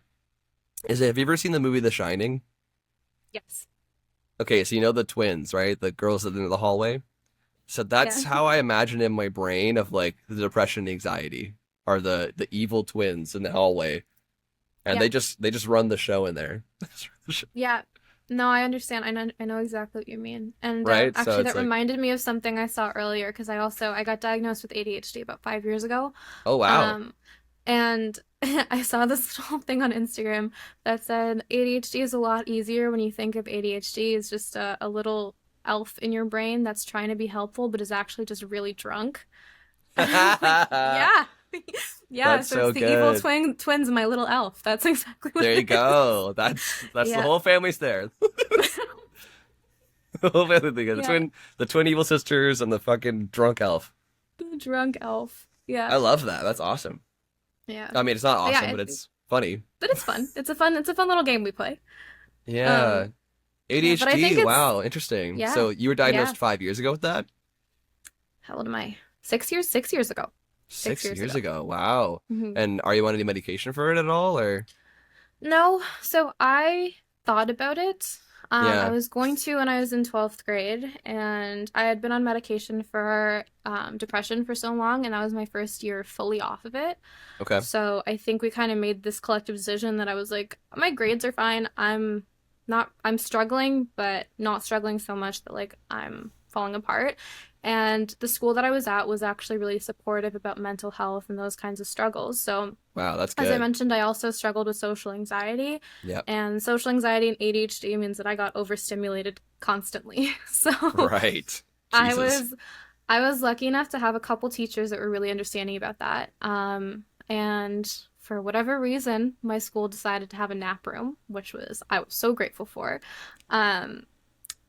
is, have you ever seen the movie The Shining? Yes. Okay, so you know the twins, right? The girls that are in the hallway. So Yeah. that's how I imagine in my brain of like the depression and anxiety are the evil twins in the hallway, and Yeah. they just run the show in there. Yeah. No, I understand. I know exactly what you mean. And Right? So actually, it's that like, reminded me of something I saw earlier because I got diagnosed with ADHD about 5 years ago. oh wow. Um, and I saw this little thing on Instagram that said ADHD is a lot easier when you think of ADHD as just a little elf in your brain that's trying to be helpful but is actually just really drunk. Like, yeah. Yeah, That's so it's so the evil good. twins and my little elf. That's exactly what There you it is. go. That's the Yeah. whole family's there. The whole family together. The Yeah. twin evil sisters and the fucking drunk elf. The drunk elf. Yeah. I love that. That's awesome. Yeah. I mean, it's not But yeah, awesome, but it's funny. but it's fun. It's a fun little game we play. Yeah. Um, yeah, but I think ADHD. it's Wow, interesting. yeah, So you were yeah. diagnosed 5 years ago with that? How old am I? 6 years? 6 years ago. Six 6 years years ago. ago. Wow. hmm And are you on any medication for it at all, or? No, so I thought about it. I Yeah. was going to when I was in 12th grade, and I had been on medication for depression for so long, and that was my first year fully off of it. Okay. So I think we kind of made this collective decision that I was like, my grades are fine. I'm struggling, but not struggling so much that like I'm falling apart. And the school that I was at was actually really supportive about mental health and those kinds of struggles. So, Wow, that's as I good. mentioned, I also struggled with social anxiety, Yep. and social anxiety and ADHD means that I got overstimulated constantly. So, Right. I Jesus. was I was lucky enough to have a couple teachers that were really understanding about that. And for whatever reason, my school decided to have a nap room, which was I was so grateful for. Um,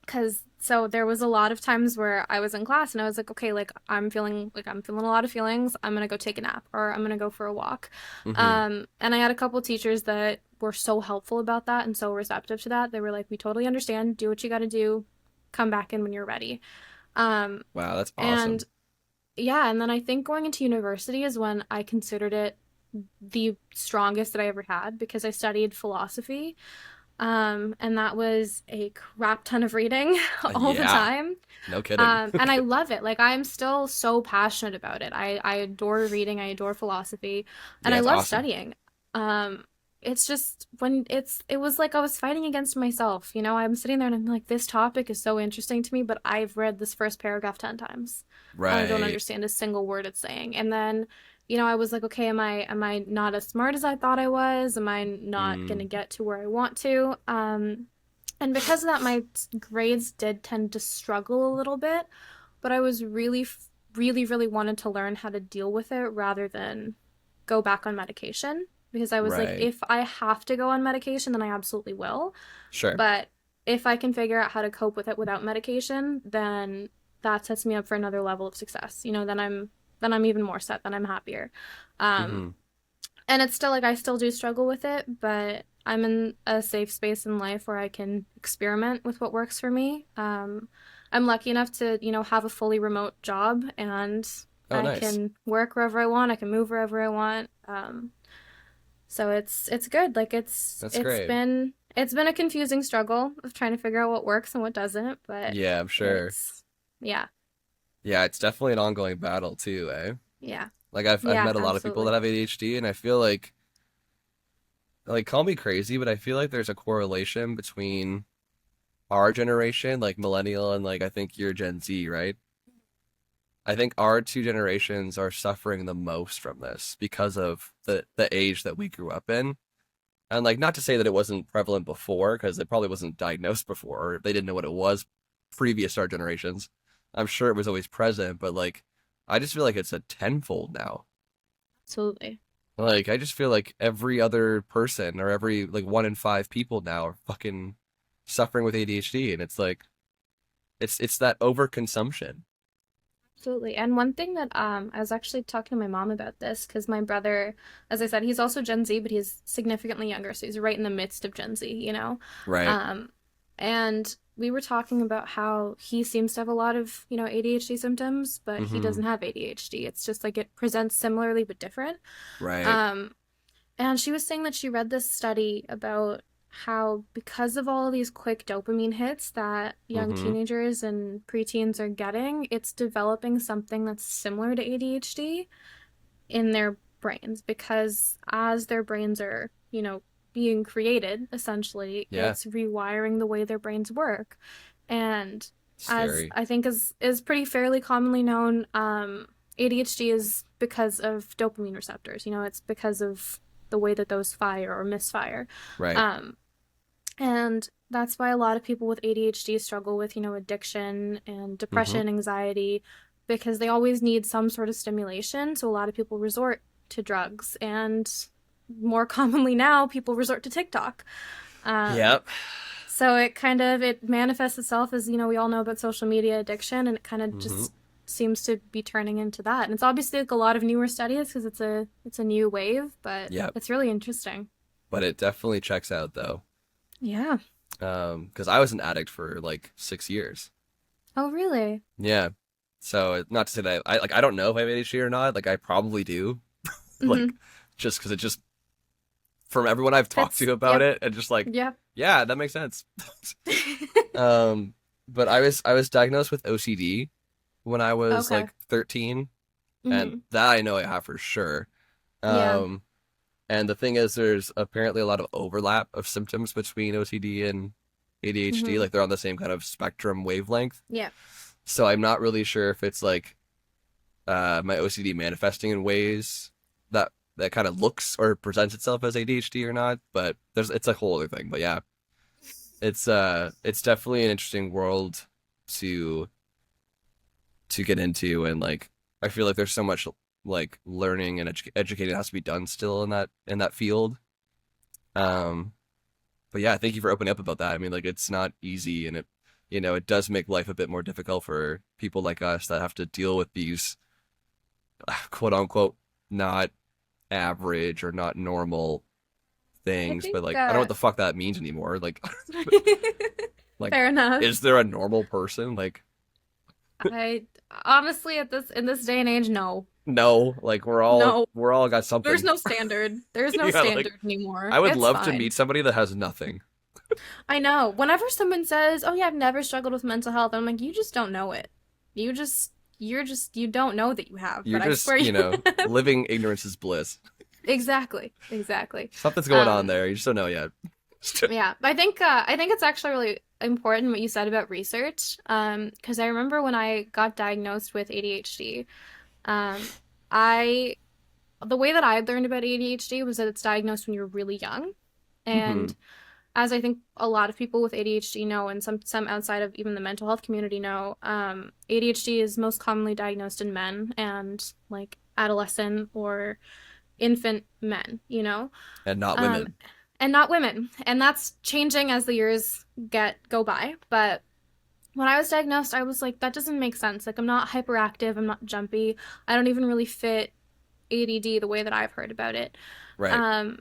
because so there was a lot of times where I was in class and I was like, okay, like I'm feeling a lot of feelings. I'm gonna go take a nap or I'm gonna go for a walk. Mm-hmm. And I had a couple teachers that were so helpful about that and so receptive to that. They were like, we totally understand. Do what you got to do. Come back in when you're ready. Um, Wow, that's and awesome. yeah, and then I think going into university is when I considered it the strongest that I ever had because I studied philosophy. And that was a crap ton of reading all the Yeah. time. No kidding. And I love it. Like I'm still so passionate about it. I adore reading, I adore philosophy, and Yeah, I it's love awesome. studying. It's just when it was like I was fighting against myself. I'm sitting there and I'm like, this topic is so interesting to me, but I've read this first paragraph 10 times and I don't Right. understand a single word it's saying. And then I was like, okay, am I not as smart as I thought I was? Am I not Mm, gonna get to where I want to? And because of that, my grades did tend to struggle a little bit, but I was really, really wanted to learn how to deal with it rather than go back on medication because I was like, right. if I have to go on medication, then I absolutely will. Sure. But if I can figure out how to cope with it without medication, then that sets me up for another level of success. Then I'm even more set, then I'm happier. Um, Mm-hmm. and it's still like I still do struggle with it, but I'm in a safe space in life where I can experiment with what works for me. I'm lucky enough to, have a fully remote job and Oh, I nice. can work wherever I want. I can move wherever I want. So it's good. Like That's great. it's been a confusing struggle of trying to figure out what works and what doesn't, but Yeah, I'm sure. it's yeah, Yeah, it's definitely an ongoing battle too, eh? yeah, Like I've yeah, met a lot of people that absolutely. have ADHD and I feel like call me crazy, but I feel like there's a correlation between our generation, like millennial and like I think you're Gen Z, right? I think our two generations are suffering the most from this because of the age that we grew up in. And like not to say that it wasn't prevalent before, because it probably wasn't diagnosed before, or they didn't know what it was previous to our generations. I'm sure it was always present, but like I just feel like it's a tenfold now. Absolutely. Like I just feel like every other person or every like 1 in 5 people now are fucking suffering with ADHD, and it's like it's that overconsumption. Absolutely. And one thing that I was actually talking to my mom about this because my brother, as I said, he's also Gen Z, but he's significantly younger, so he's right in the midst of Gen Z. Right. Um, and we were talking about how he seems to have a lot of, ADHD symptoms, but he Mm-hmm. doesn't have ADHD. It's just like it presents similarly but different. Right. Um, and she was saying that she read this study about how, because of all of these quick dopamine hits that young Mm-hmm. teenagers and preteens are getting, it's developing something that's similar to ADHD in their brains. Because as their brains are, being created, essentially, Yeah. it's rewiring the way their brains work. And as Scary. I think is pretty fairly commonly known, ADHD is because of dopamine receptors. It's because of the way that those fire or misfire. Right. Um, and that's why a lot of people with ADHD struggle with, addiction and Mm-hmm. depression, anxiety, because they always need some sort of stimulation. So a lot of people resort to drugs, and more commonly now, people resort to TikTok. Um, Yep. so it manifests itself as, we all know about social media addiction, and it kind of Mm-hmm. just seems to be turning into that. And it's obviously like a lot of newer studies because it's a new wave, but Yep. it's really interesting. But it definitely checks out though. Yeah. Because I was an addict for like 6 years. Oh, really? Yeah. So not to say that I don't know if I have ADHD or not. Like I probably do. Like Mm-hmm. just because it just from everyone I've talked Fits. to about Yep. it, and just like Yep. yeah, that makes sense. um, but I was diagnosed with OCD when I was Okay. like 13, and Mm-hmm. that I know I have for sure. Yeah. Um, and the thing is, there's apparently a lot of overlap of symptoms between OCD and ADHD. Mm-hmm. Like they're on the same kind of spectrum wavelength. Yeah. So I'm not really sure if it's like my OCD manifesting in ways that kind of looks or presents itself as ADHD or not, but it's a whole other thing. But yeah, it's definitely an interesting world to get into, and like I feel like there's so much like learning and educating that has to be done still in that field. Um, but yeah, thank you for opening up about that. I mean, like it's not easy, and it does make life a bit more difficult for people like us that have to deal with these quote unquote not average or not normal I things. But think like I don't know what the fuck that means anymore. Like like fair enough. is there a normal person? Like I honestly at this in this day and age, no. no, like No. we're all got There's something. no standard. There's no Yeah, like standard anymore. I would It's love to fine. meet somebody that has nothing. I know. Whenever someone says, "Oh yeah, I've never struggled with mental health," I'm like, "You just don't know it. You just you don't know that you have." You're But I just, swear you have. living ignorance is bliss. Exactly. Exactly. Something's going on Um, there. You just don't know yet. yeah, I think it's actually really important what you said about research. Because I remember when I got diagnosed with ADHD, um, I the way that I learned about ADHD was that it's diagnosed when you're really young. Hmm. And as I think a lot of people with ADHD know, and some outside of even the mental health community know, ADHD is most commonly diagnosed in men and like adolescent or infant men, And not um, women. and not women. And that's changing as the years go by. But when I was diagnosed, I was like, that doesn't make sense. Like, I'm not hyperactive. I'm not jumpy. I don't even really fit ADD the way that I've heard about it. Right. Um,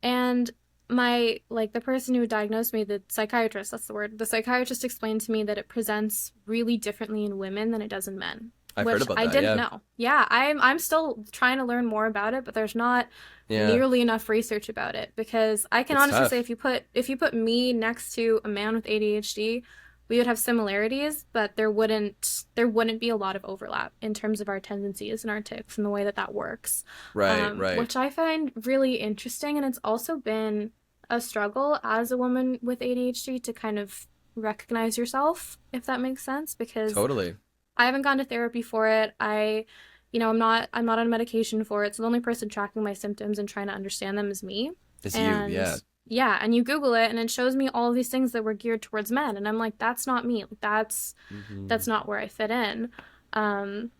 and my like the person who diagnosed me, the psychiatrist, that's the word, the psychiatrist explained to me that it presents really differently in women than it does in men, I've heard which about I that. didn't Yeah. know. Yeah, I'm still trying to learn more about it, but there's not Yeah. nearly enough research about it because I can It's honestly say tough. if you put me next to a man with ADHD, we would have similarities, but there wouldn't be a lot of overlap in terms of our tendencies and our tics and the way that that works, Right. Right. which I find really interesting. And it's also been a struggle as a woman with ADHD to kind of recognize yourself, if that makes sense, because Totally. I haven't gone to therapy for it. I'm not on medication for it. So the only person tracking my symptoms and trying to understand them is me. It's you. And Yeah. yeah, and you Google it and it shows me all of these things that were geared towards men, and I'm like, that's not me. Like, that's Hmm. not where I fit in. Um,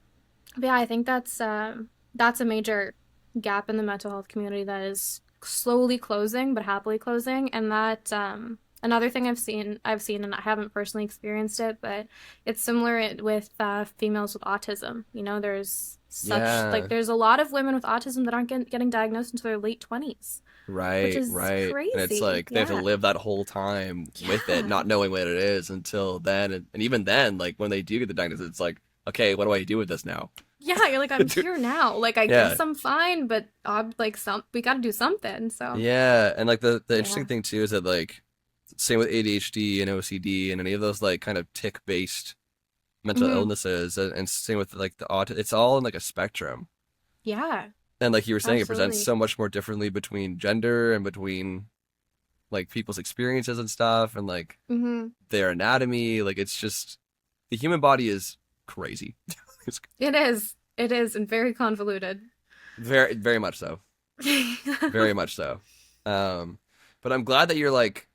but yeah, I think that's a major gap in the mental health community that is slowly closing, but happily closing. And that another thing I've seen, and I haven't personally experienced it, but it's similar with females with autism. Yeah. There's a lot of women with autism that aren't getting diagnosed until their late 20s, which Right. is Right. And it's crazy. like they have to Yeah, live that whole time with it, yeah, not knowing what it is until then. And even then, like when they do get the diagnosis, it's like, okay, what do I do with this now? yeah. You're like, I'm here now. Like, I Yeah. guess I'm fine, but like we got to do something. So Yeah. And like the interesting yeah. thing too is that like same with ADHD and OCD and any of those like kind of tick based mental Hmm. illnesses, and same with like the autism, it's all in like a spectrum. Yeah, And like you were saying, it presents absolutely. so much more differently between gender and between like people's experiences and stuff and like Hmm. their anatomy. Like it's just the human body is crazy. It's It is. It is, and very convoluted. very, very much so. Very much so. Um, but I'm glad that you're like,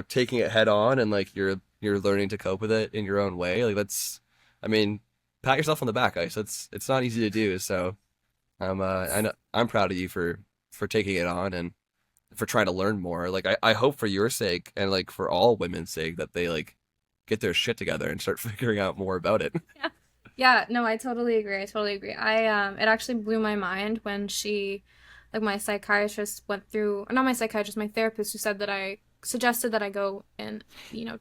taking it head on, and like you're learning to cope with it in your own way. Like that's, I mean, pat yourself on the back, Ice. It's not easy to do. So I know I'm proud of you for taking it on and for trying to learn more. Like I hope for your sake and like for all women's sake that they like get their shit together and start figuring out more about it. Yeah. Yeah, no, I totally agree. I totally agree. It actually blew my mind when my psychiatrist went through, or not my psychiatrist, my therapist who said that I suggested that I go and,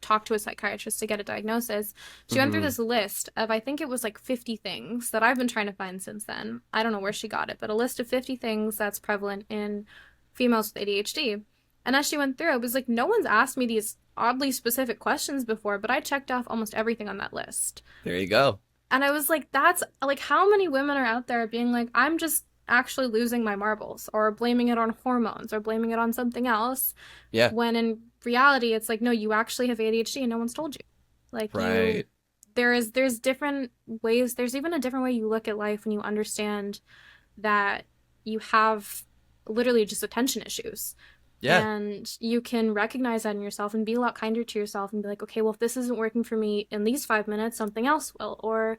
talk to a psychiatrist to get a diagnosis. She went through Hmm. this list of, I think it was like 50 things that I've been trying to find since then. I don't know where she got it, but a list of 50 things that's prevalent in females with ADHD. And as she went through, it was like, no one's asked me these oddly specific questions before, but I checked off almost everything on that list. There you go. And I was like, that's like, how many women are out there being like, I'm just actually losing my marbles, or blaming it on hormones, or blaming it on something else, Yeah. when in reality, it's like, no, you actually have ADHD and no one's told you. Like, Right. there's different ways. There's even a different way you look at life when you understand that you have literally just attention issues. Yeah. And you can recognize that in yourself and be a lot kinder to yourself and be like, okay, well, if this isn't working for me in these 5 minutes, something else will. Or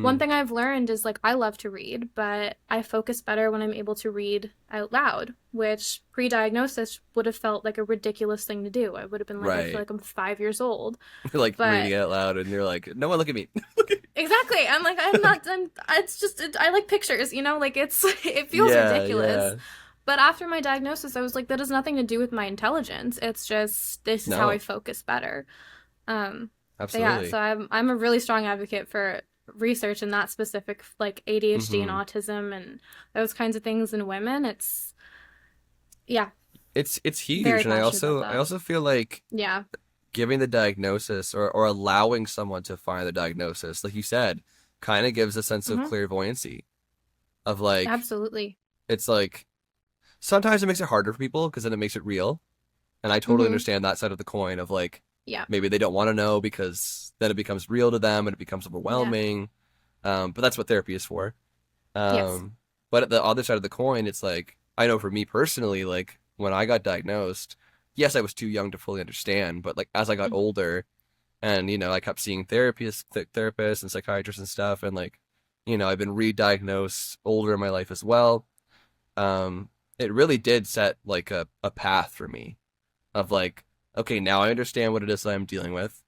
one Hmm. thing I've learned is like, I love to read, but I focus better when I'm able to read out loud, which pre diagnosis would have felt like a ridiculous thing to do. I would have been like, I feel Right. like I'm 5 years old. You're like reading But it out loud, and you're like, no one look at me. exactly, I'm like, I'm not, it's just, I like pictures, like it's, it feels Yeah, ridiculous. yeah. But after my diagnosis, I was like, that has nothing to do with my intelligence. It's just this is how I No, focus better. Um, but yeah, absolutely. so I'm a really strong advocate for research in that specific like ADHD and Hmm. autism and those kinds of things in women. It's yeah, It's very huge, and I passionate about also I that. also feel like Yeah. giving the diagnosis or allowing someone to find the diagnosis, like you said, kind of gives a sense of Hmm. clairvoyancy of like Absolutely. it's like sometimes it makes it harder for people because then it makes it real. And I totally Hmm. understand that side of the coin of like Yeah. maybe they don't want to know because then it becomes real to them and it becomes Yeah. overwhelming. But that's what therapy is for. Yes. Um, but at the other side of the coin, it's like I know for me personally, like when I got diagnosed, yes, I was too young to fully understand, but like as I got Mhm. older and I kept seeing therapists and psychiatrists and stuff and like I've been re-diagnosed older in my life as well. um, it really did set like a path for me of like, okay, now I understand what it is that I'm dealing with.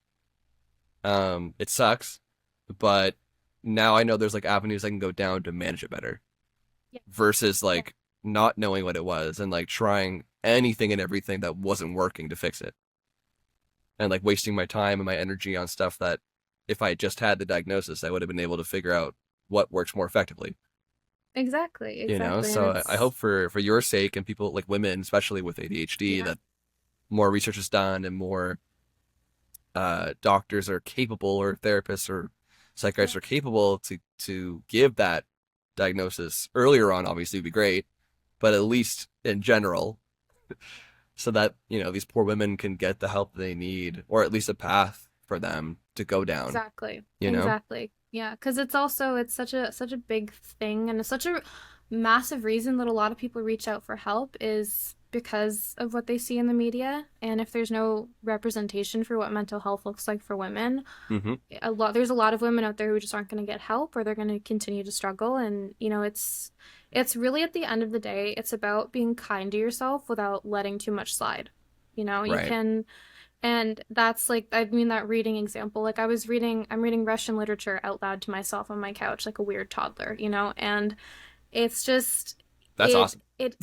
It sucks, but now I know there's like avenues I can go down to manage it better Yeah. versus Yeah. like not knowing what it was and like trying anything and everything that wasn't working to fix it and like wasting my time and my energy on stuff that if I had just had the diagnosis, I would have been able to figure out what works more effectively. Exactly. Exactly. And So I it's hope for your sake and people like women, especially with ADHD, yeah. that more research is done and more doctors are capable or therapists or Yeah. psychiatrists are capable to give that diagnosis earlier on. Obviously, would be great, but at least in general, so that these poor women can get the help they need, or at least a path for them to go down. Exactly. You know? Exactly. Yeah, because it's such a big thing and it's such a massive reason that a lot of people reach out for help is because of what they see in the media. And if there's no representation for what mental health looks like for women, Hmm. there's a lot of women out there who just aren't going to get help or they're going to continue to struggle. And it's really at the end of the day, it's about being kind to yourself without letting too much slide. You Right. can and that's like, I mean, that reading example, like I'm reading Russian literature out loud to myself on my couch, like a weird toddler, and it's just, That's it, awesome. it,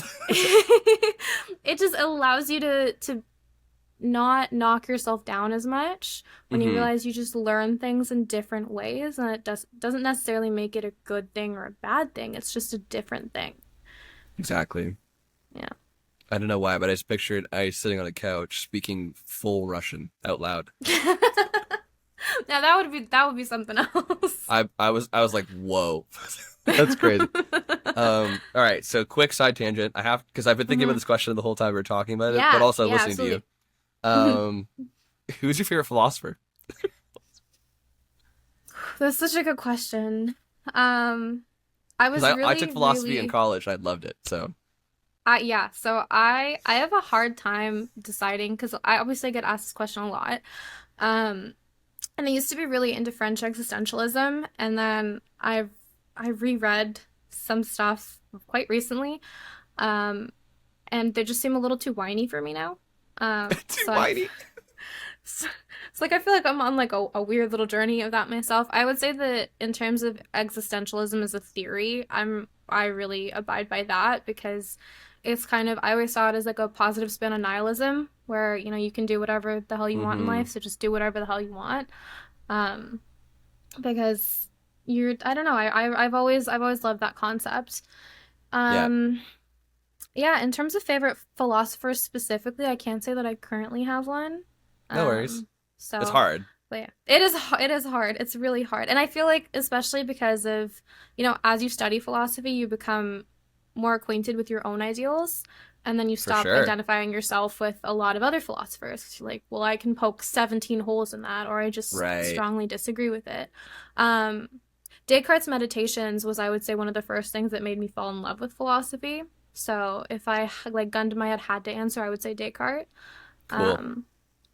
it just allows you to not knock yourself down as much when you Hmm. realize you just learn things in different ways and it doesn't necessarily make it a good thing or a bad thing. It's just a different thing. Exactly. Yeah. I don't know why, but I just pictured I sitting on a couch speaking full Russian out loud. Now that would be something else. I was like, whoa, that's crazy. All right, so quick side tangent. I have because I've been thinking about Hmm. this question the whole time we were talking about it, but Yeah, also yeah, listening to you. absolutely. Um, who's your favorite philosopher? That's such a good question. Um, I Because was I took really, philosophy in really, college. I loved it. So yeah. So I have a hard time deciding because I obviously get asked this question a lot. Um, and I used to be really into French existentialism, and then I reread some stuff quite recently. Um, and they just seem a little too whiny for me now. too So I've whiny. So, it's like I feel like I'm on like a weird little journey of that myself. I would say that in terms of existentialism as a theory, I really abide by that because it's kind of I always saw it as like a positive spin on nihilism where you can do whatever the hell you want in Mm-hmm. life, so just do whatever the hell you want. Um, because I don't know, I've always loved that concept. Yeah. Um, yeah, in terms of favorite philosophers specifically, I can't say that I currently have one. No worries. Um, It's so, hard. but yeah, it is hard. It's really hard. And I feel like especially because of, as you study philosophy, you become more acquainted with your own ideals. And then you For stop sure. identifying yourself with a lot of other philosophers. You're like, well, I can poke 17 holes in that, or I just Right. strongly disagree with it. Um, Descartes' Meditations was, I would say, one of the first things that made me fall in love with philosophy. So if I like gun to my head had to answer, I would say Descartes. Cool. Um,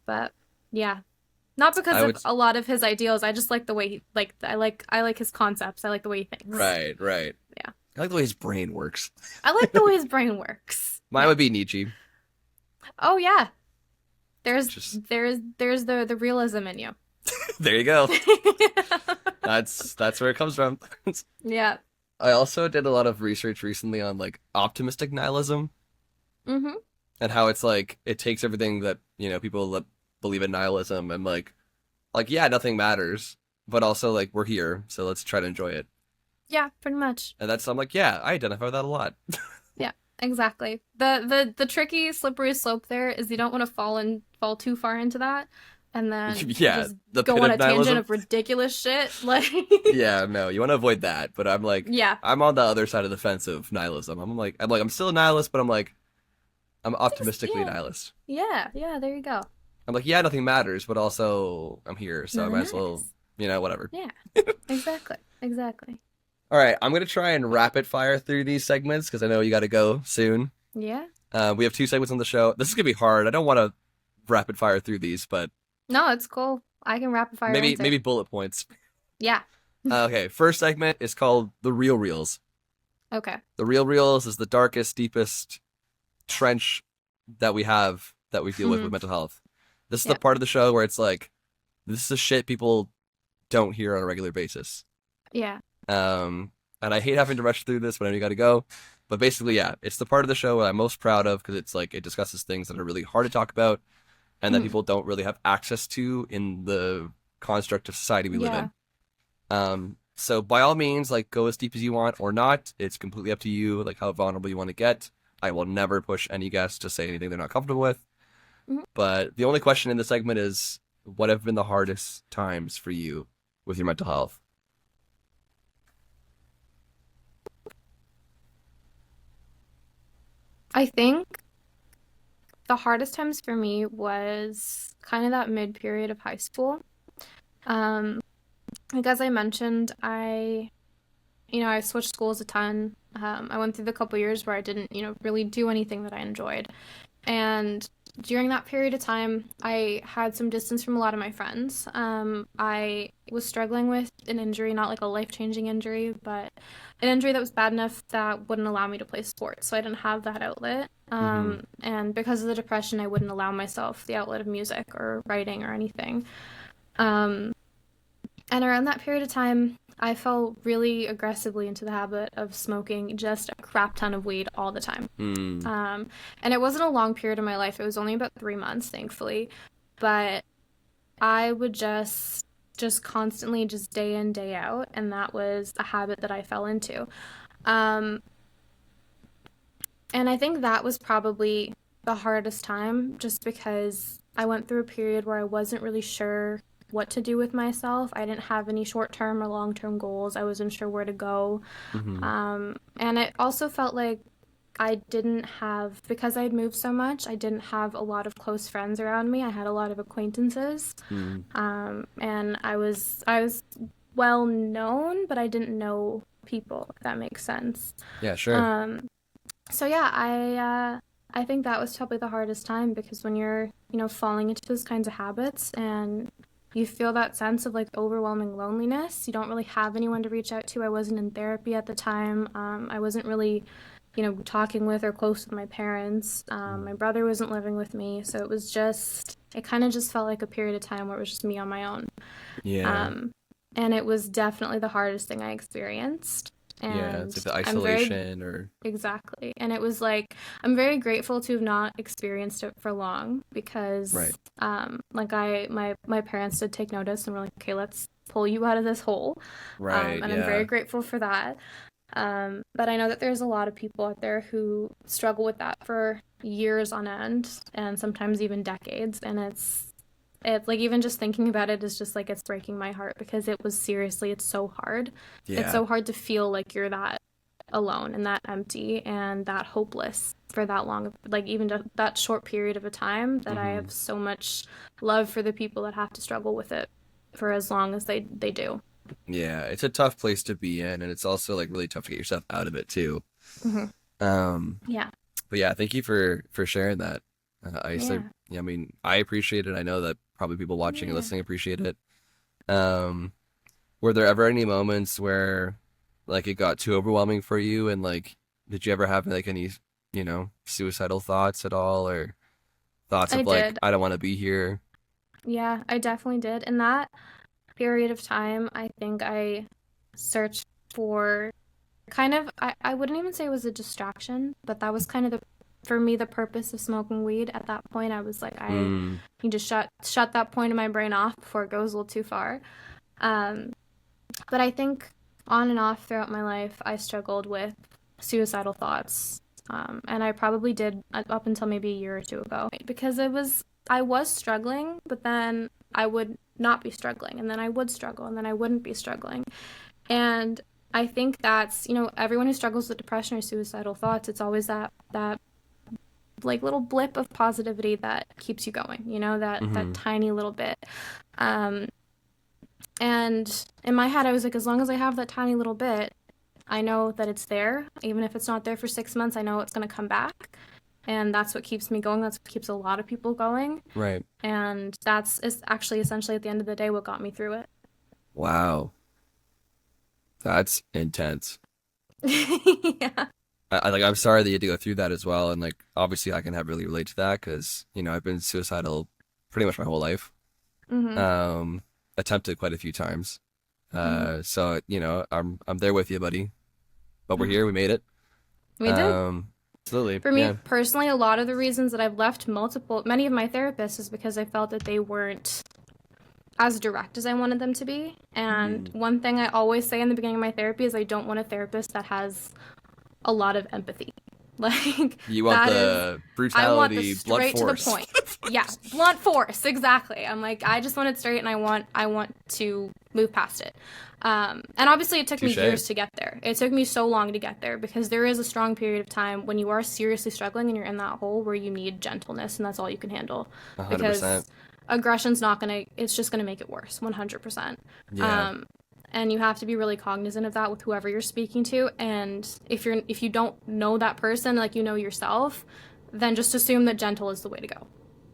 but yeah, not because I of would. a lot of his ideals. I just like the way he like I like his concepts. I like the way he thinks. Right. Right. Yeah, I like the way his brain works. I like the way his brain works. Mine Yeah. would be Nietzsche. Oh yeah. There's Just there's the realism in you. there you go. That's where it comes from. Yeah. I also did a lot of research recently on like optimistic nihilism Mhm. and how it's like it takes everything that, people that believe in nihilism and like yeah, nothing matters, but also like we're here, so let's try to enjoy it. Yeah, pretty much. And that's I'm like, yeah, I identify with that a lot. Yeah, exactly. The tricky slippery slope there is you don't want to fall too far into that and then Yeah, just the go pit on of a tangent nihilism. of ridiculous shit. Like Yeah, no, you want to avoid that, but I'm like yeah. I'm on the other side of the fence of nihilism. I'm like I'm still a nihilist, but I'm like I'm Just optimistically yeah. nihilist. Yeah, yeah, there you go. I'm like, yeah, nothing matters, but also I'm here, so I Nothing might as well, matters. whatever. Yeah. Exactly. Exactly. All right, I'm gonna try and rapid fire through these segments because I know you got to go soon. Yeah. We have 2 segments on the show. This is gonna be hard. I don't want to rapid fire through these, but No, it's cool. I can rapid fire answer. maybe bullet points. Yeah. Okay, first segment is called the real reels. Okay. The real reels is the darkest, deepest trench that we have that we deal with Hmm. mental health. This is the Yep. part of the show where it's like, this is the shit people don't hear on a regular basis. Yeah. And I hate having to rush through this, but I know you got to go. But basically, yeah, it's the part of the show I'm most proud of because it's like it discusses things that are really hard to talk about and that Mhm. people don't really have access to in the construct of society we live Yeah. in. So by all means, like go as deep as you want or not. It's completely up to you, like how vulnerable you want to get. I will never push any guest to say anything they're not comfortable with. Mhm. But the only question in the segment is, what have been the hardest times for you with your mental health? I think the hardest times for me was kind of that mid period of high school. Um, like as I mentioned, I switched schools a ton. I went through the couple years where I didn't, really do anything that I enjoyed. And during that period of time, I had some distance from a lot of my friends. I was struggling with an injury, not like a life-changing injury, but an injury that was bad enough that wouldn't allow me to play sports. So I didn't have that outlet. Mm-hmm. And because of the depression, I wouldn't allow myself the outlet of music or writing or anything. Um, and around that period of time, I fell really aggressively into the habit of smoking just a crap ton of weed all the time. Mm. Um, and it wasn't a long period of my life. It was only about 3 months, thankfully. But I would just constantly just day in, day out, and that was a habit that I fell into. Um, and I think that was probably the hardest time just because I went through a period where I wasn't really sure what to do with myself. I didn't have any short-term or long-term goals. I wasn't sure where to go. Mm-hmm. And it also felt like I didn't have, because I'd moved so much, I didn't have a lot of close friends around me. I had a lot of acquaintances. Mm. And I was well known, but I didn't know people, if that makes sense. Yeah, sure. Um, so yeah, I think that was probably the hardest time because when you're, falling into those kinds of habits and you feel that sense of like overwhelming loneliness, you don't really have anyone to reach out to. I wasn't in therapy at the time. I wasn't really, talking with or close with my parents. Mm. My brother wasn't living with me, so it kind of just felt like a period of time where it was just me on my own. Yeah. Um, and it was definitely the hardest thing I experienced. Yeah, it's And like the I'm very isolation or Exactly. And it was like I'm very grateful to have not experienced it for long right. because like my parents did take notice and were like, "Okay, let's pull you out of this hole." Right, And I'm very yeah. grateful for that. But I know that there's a lot of people out there who struggle with that for years on end and sometimes even decades and it's like even just thinking about it is just like it's breaking my heart because it's so hard. It's Yeah. so hard to feel like you're that alone and that empty and that hopeless for that long, like even that short period of a time, that I Hmm. have so much love for the people that have to struggle with it for as long as they do. Yeah, it's a tough place to be in, and it's also like really tough to get yourself out of it too. Hmm. Um, Yeah. but yeah, thank you for sharing that. Yeah. Yeah, I mean, I appreciate it. I know that probably people watching and Yeah. listening appreciate it. Um, were there ever any moments where like it got too overwhelming for you, and like, did you ever have like any, suicidal thoughts at all, or thoughts I of like, did. I don't want to be here? Yeah, I definitely did. In that period of time, I think I searched for kind of, I wouldn't even say it was a distraction, but that was kind of for me, the purpose of smoking weed. At that point, I was like, I Mm, need to shut that point in my brain off before it goes a little too far. Um, but I think on and off throughout my life, I struggled with suicidal thoughts. And I probably did up until maybe a year or two ago, because I was struggling, but then I would not be struggling, and then I would struggle, and then I wouldn't be struggling. And I think that's, everyone who struggles with depression or suicidal thoughts, it's always that like little blip of positivity that keeps you going, that hmm. tiny little bit. Um, and in my head, I was like, as long as I have that tiny little bit, I know that it's there. Even if it's not there for 6 months, I know it's going to come back. And that's what keeps me going. That's what keeps a lot of people going. Right. And that's is actually essentially at the end of the day what got me through it. Wow, that's intense. Yeah. I'm sorry that you had to go through that as well, and like obviously I can have really relate to that because I've been suicidal pretty much my whole life. Mhm. Um, Attempted quite a few times. Mhm. So I'm there with you, buddy. But we're Mhm. here, we made it. We did. Um, Absolutely, For me yeah. personally, a lot of the reasons that I've left many of my therapists is because I felt that they weren't as direct as I wanted them to be. And Mm. one thing I always say in the beginning of my therapy is I don't want a therapist that has a lot of empathy. Like, You want that is, the I want the brutality, blunt straight to the force. point. Yeah, blunt force, exactly. I'm like, I just want it straight, and I want to move past it. And obviously, it took me Touche. years to get there. It took me so long to get there because there is a strong period of time when you are seriously struggling and you're in that hole where you need gentleness, and that's all you can handle. 100%. Because aggression's not gonna, it's just gonna make it worse, 100%. Yeah. Um, and you have to be really cognizant of that with whoever you're speaking to. And if you don't know that person like you know yourself, then just assume that gentle is the way to go,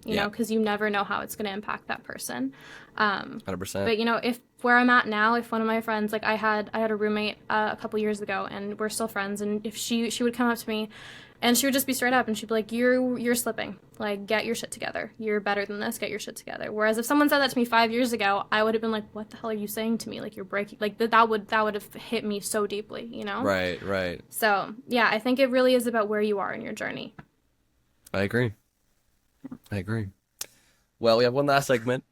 Yeah. because you never know how it's going to impact that person. um, 100%. but if where I'm at now, if one of my friends, like I had a roommate a couple years ago, and we're still friends, and if she would come up to me and she would just be straight up and she'd be like, you're slipping, like, get your shit together, you're better than this, get your shit together. Whereas if someone said that to me 5 years ago, I would have been like, what the hell are you saying to me? Like, you're breaking, like, that would have hit me so deeply. Right, right. So yeah, I think it really is about where you are in your journey. I agree. I agree. Well, we have one last segment.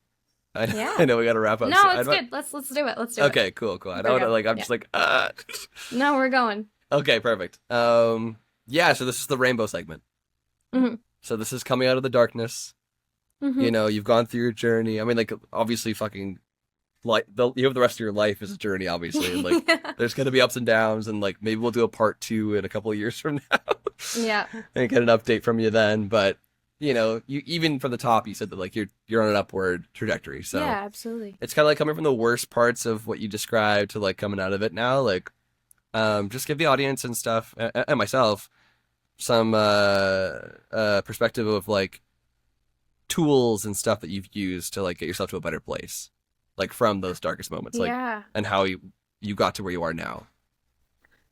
I Yeah. know we got to wrap up soon. No, it's good. Let's do it. Let's do it. Okay, cool, cool. I don't We're want to good. like. I'm Yeah. just like. No, we're going. Okay, perfect. Yeah. So this is the rainbow segment. Hmm. So this is coming out of the darkness. Hmm. You've gone through your journey. I mean, like obviously, fucking, like you have the rest of your life as a journey, obviously, and like there's gonna be ups and downs, and like maybe we'll do a part 2 in a couple of years from now, Yeah. and get an update from you then. But you even from the top, you said that like you're on an upward trajectory. So Yeah, absolutely. it's kind of like coming from the worst parts of what you described to like coming out of it now. Like, just give the audience and stuff and myself some perspective of like tools and stuff that you've used to like get yourself to a better place, like from those darkest moments, like, Yeah. and how you got to where you are now.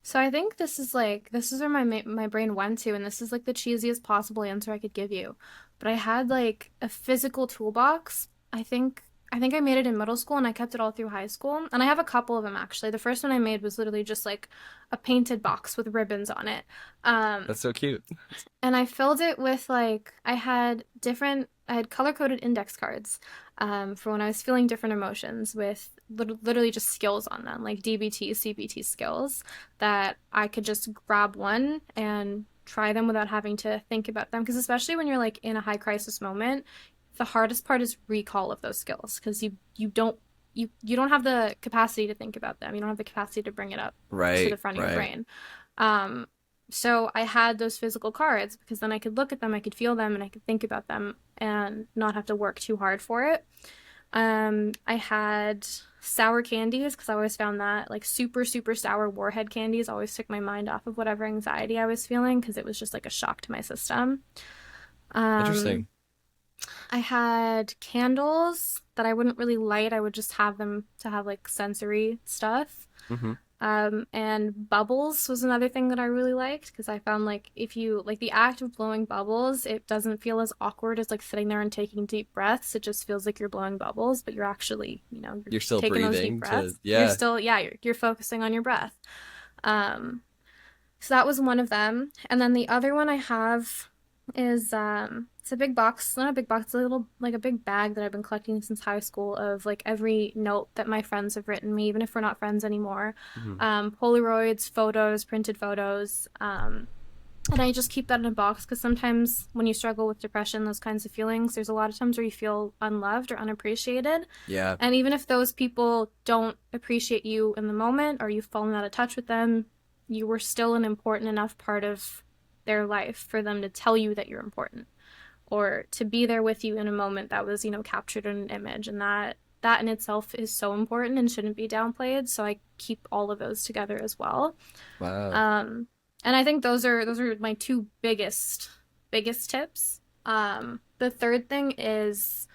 So I think this is where my brain went to, and this is like the cheesiest possible answer I could give you. But I had like a physical toolbox. I think I made it in middle school, and I kept it all through high school. And I have a couple of them actually. The first one I made was literally just like a painted box with ribbons on it. Um, That's so cute. and I filled it with like I had color coded index cards, for when I was feeling different emotions, with literally just skills on them, like DBT, CBT skills, that I could just grab one and try them without having to think about them. Because especially when you're like in a high crisis moment, the hardest part is recall of those skills, because you don't have the capacity to think about them. You don't have the capacity to bring it up to the Right, front of your right. brain. Um, so I had those physical cards because then I could look at them, I could feel them, and I could think about them and not have to work too hard for it. I had sour candies because I always found that like super, super sour warhead candies always took my mind off of whatever anxiety I was feeling because it was just like a shock to my system. Um, Interesting. I had candles that I wouldn't really light. I would just have them to have like sensory stuff. Mm-hmm. And bubbles was another thing that I really liked because I found like if you like the act of blowing bubbles, it doesn't feel as awkward as like sitting there and taking deep breaths. It just feels like you're blowing bubbles, but you're actually, you're You're still taking those deep breathing to, breaths. You're yeah. still, yeah, you're focusing on your breath. Um, so that was one of them. And then the other one I have is it's a big box, not a big box, it's a little like a big bag that I've been collecting since high school of like every note that my friends have written me, even if we're not friends anymore. Mm-hmm. Polaroids, photos, printed photos. And I just keep that in a box because sometimes when you struggle with depression, those kinds of feelings, there's a lot of times where you feel unloved or unappreciated. Yeah. And even if those people don't appreciate you in the moment or you've fallen out of touch with them, you were still an important enough part of their life for them to tell you that you're important or to be there with you in a moment that was, captured in an image. And that in itself is so important and shouldn't be downplayed. So I keep all of those together as well. Wow. Um, and I think those are my two biggest tips. The third thing is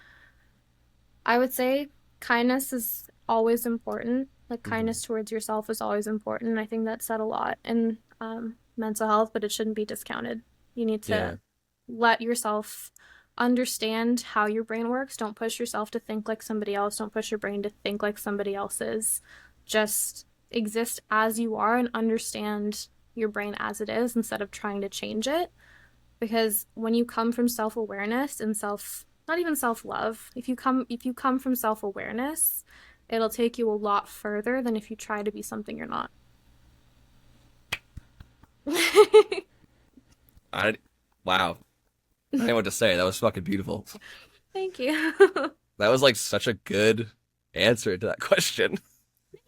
I would say kindness is always important. Like Mm-hmm. kindness towards yourself is always important. I think that's said a lot in mental health, but it shouldn't be discounted. You need Yeah. to let yourself understand how your brain works. Don't push yourself to think like somebody else. Don't push your brain to think like somebody else's. Just exist as you are and understand your brain as it is instead of trying to change it. Because when you come from self-awareness and not even self-love, if you come from self-awareness, it'll take you a lot further than if you try to be something you're not. I, wow. I don't know what to say. That was fucking beautiful. Thank you. That was like such a good answer to that question.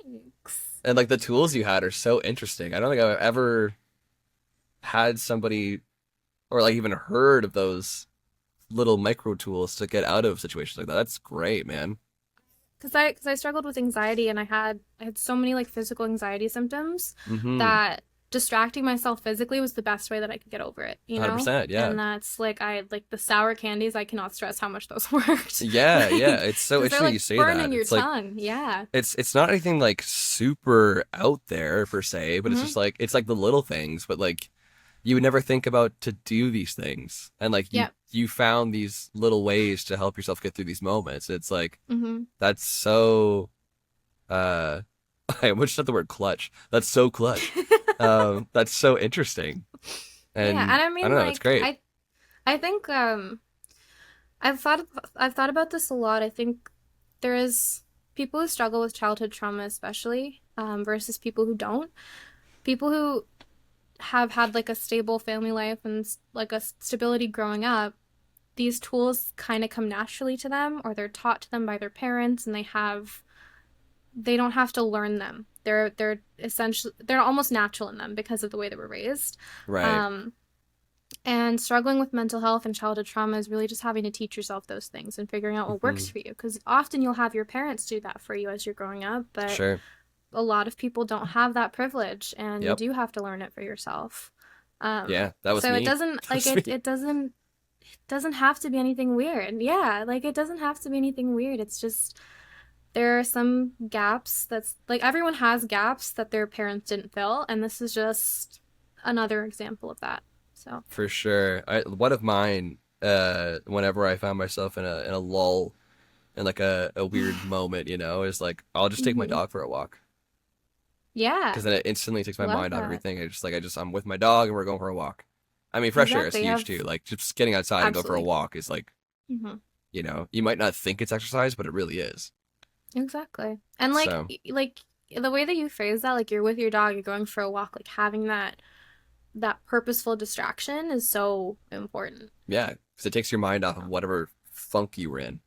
Thanks. And like the tools you had are so interesting. I don't think I've ever had somebody or like even heard of those little micro tools to get out of situations like that. That's great, man. Because I struggled with anxiety and I had so many like physical anxiety symptoms Mm-hmm. that distracting myself physically was the best way that I could get over it, you know? 100%, yeah. And that's like I like the sour candies, I cannot stress how much those worked. Yeah, yeah. Like, It's so because they're interesting you like say burning that. your It's like tongue. Yeah. it's not anything like super out there per se, but it's Mm-hmm. just like it's like the little things, but like you would never think about to do these things. And like you Yep. you found these little ways to help yourself get through these moments. It's like Mm-hmm. that's so uh I almost said the word clutch. That's so clutch. That's so interesting. Yeah, And and I I mean don't know, it's like great. I think I've thought about this a lot. I think there is people who struggle with childhood trauma especially versus people who don't. People who have had like a stable family life and like a stability growing up, these tools kind of come naturally to them or they're taught to them by their parents and they don't have to learn them. They're almost natural in them because of the way they were raised. Right. Um, and struggling with mental health and childhood trauma is really just having to teach yourself those things and figuring out what Hmm. works for you. Because often you'll have your parents do that for you as you're growing up, but Sure. a lot of people don't have that privilege, and you Yep. do have to learn it for yourself. Yeah, that was So it me. doesn't That like was me. it doesn't have to be anything weird. Yeah, like it doesn't have to be anything weird. It's just there are some gaps that's like everyone has gaps that their parents didn't fill, and this is just another example of that. So, For sure. One of mine, whenever I found myself in a lull in like a weird moment, is like I'll just take my hmm dog for a walk. yeah, Because then it instantly takes my love mind out of that. everything. I'm with my dog and we're going for a walk. I mean, fresh air is Exactly. You huge have too. Like just getting outside and go for a absolutely. walk is like, hmm you might not think it's exercise, but it really is. Exactly. And So like the way that you phrase that, like you're with your dog, you're going for a walk, like having that purposeful distraction is so important. yeah, because it takes your mind off of whatever funk you were in,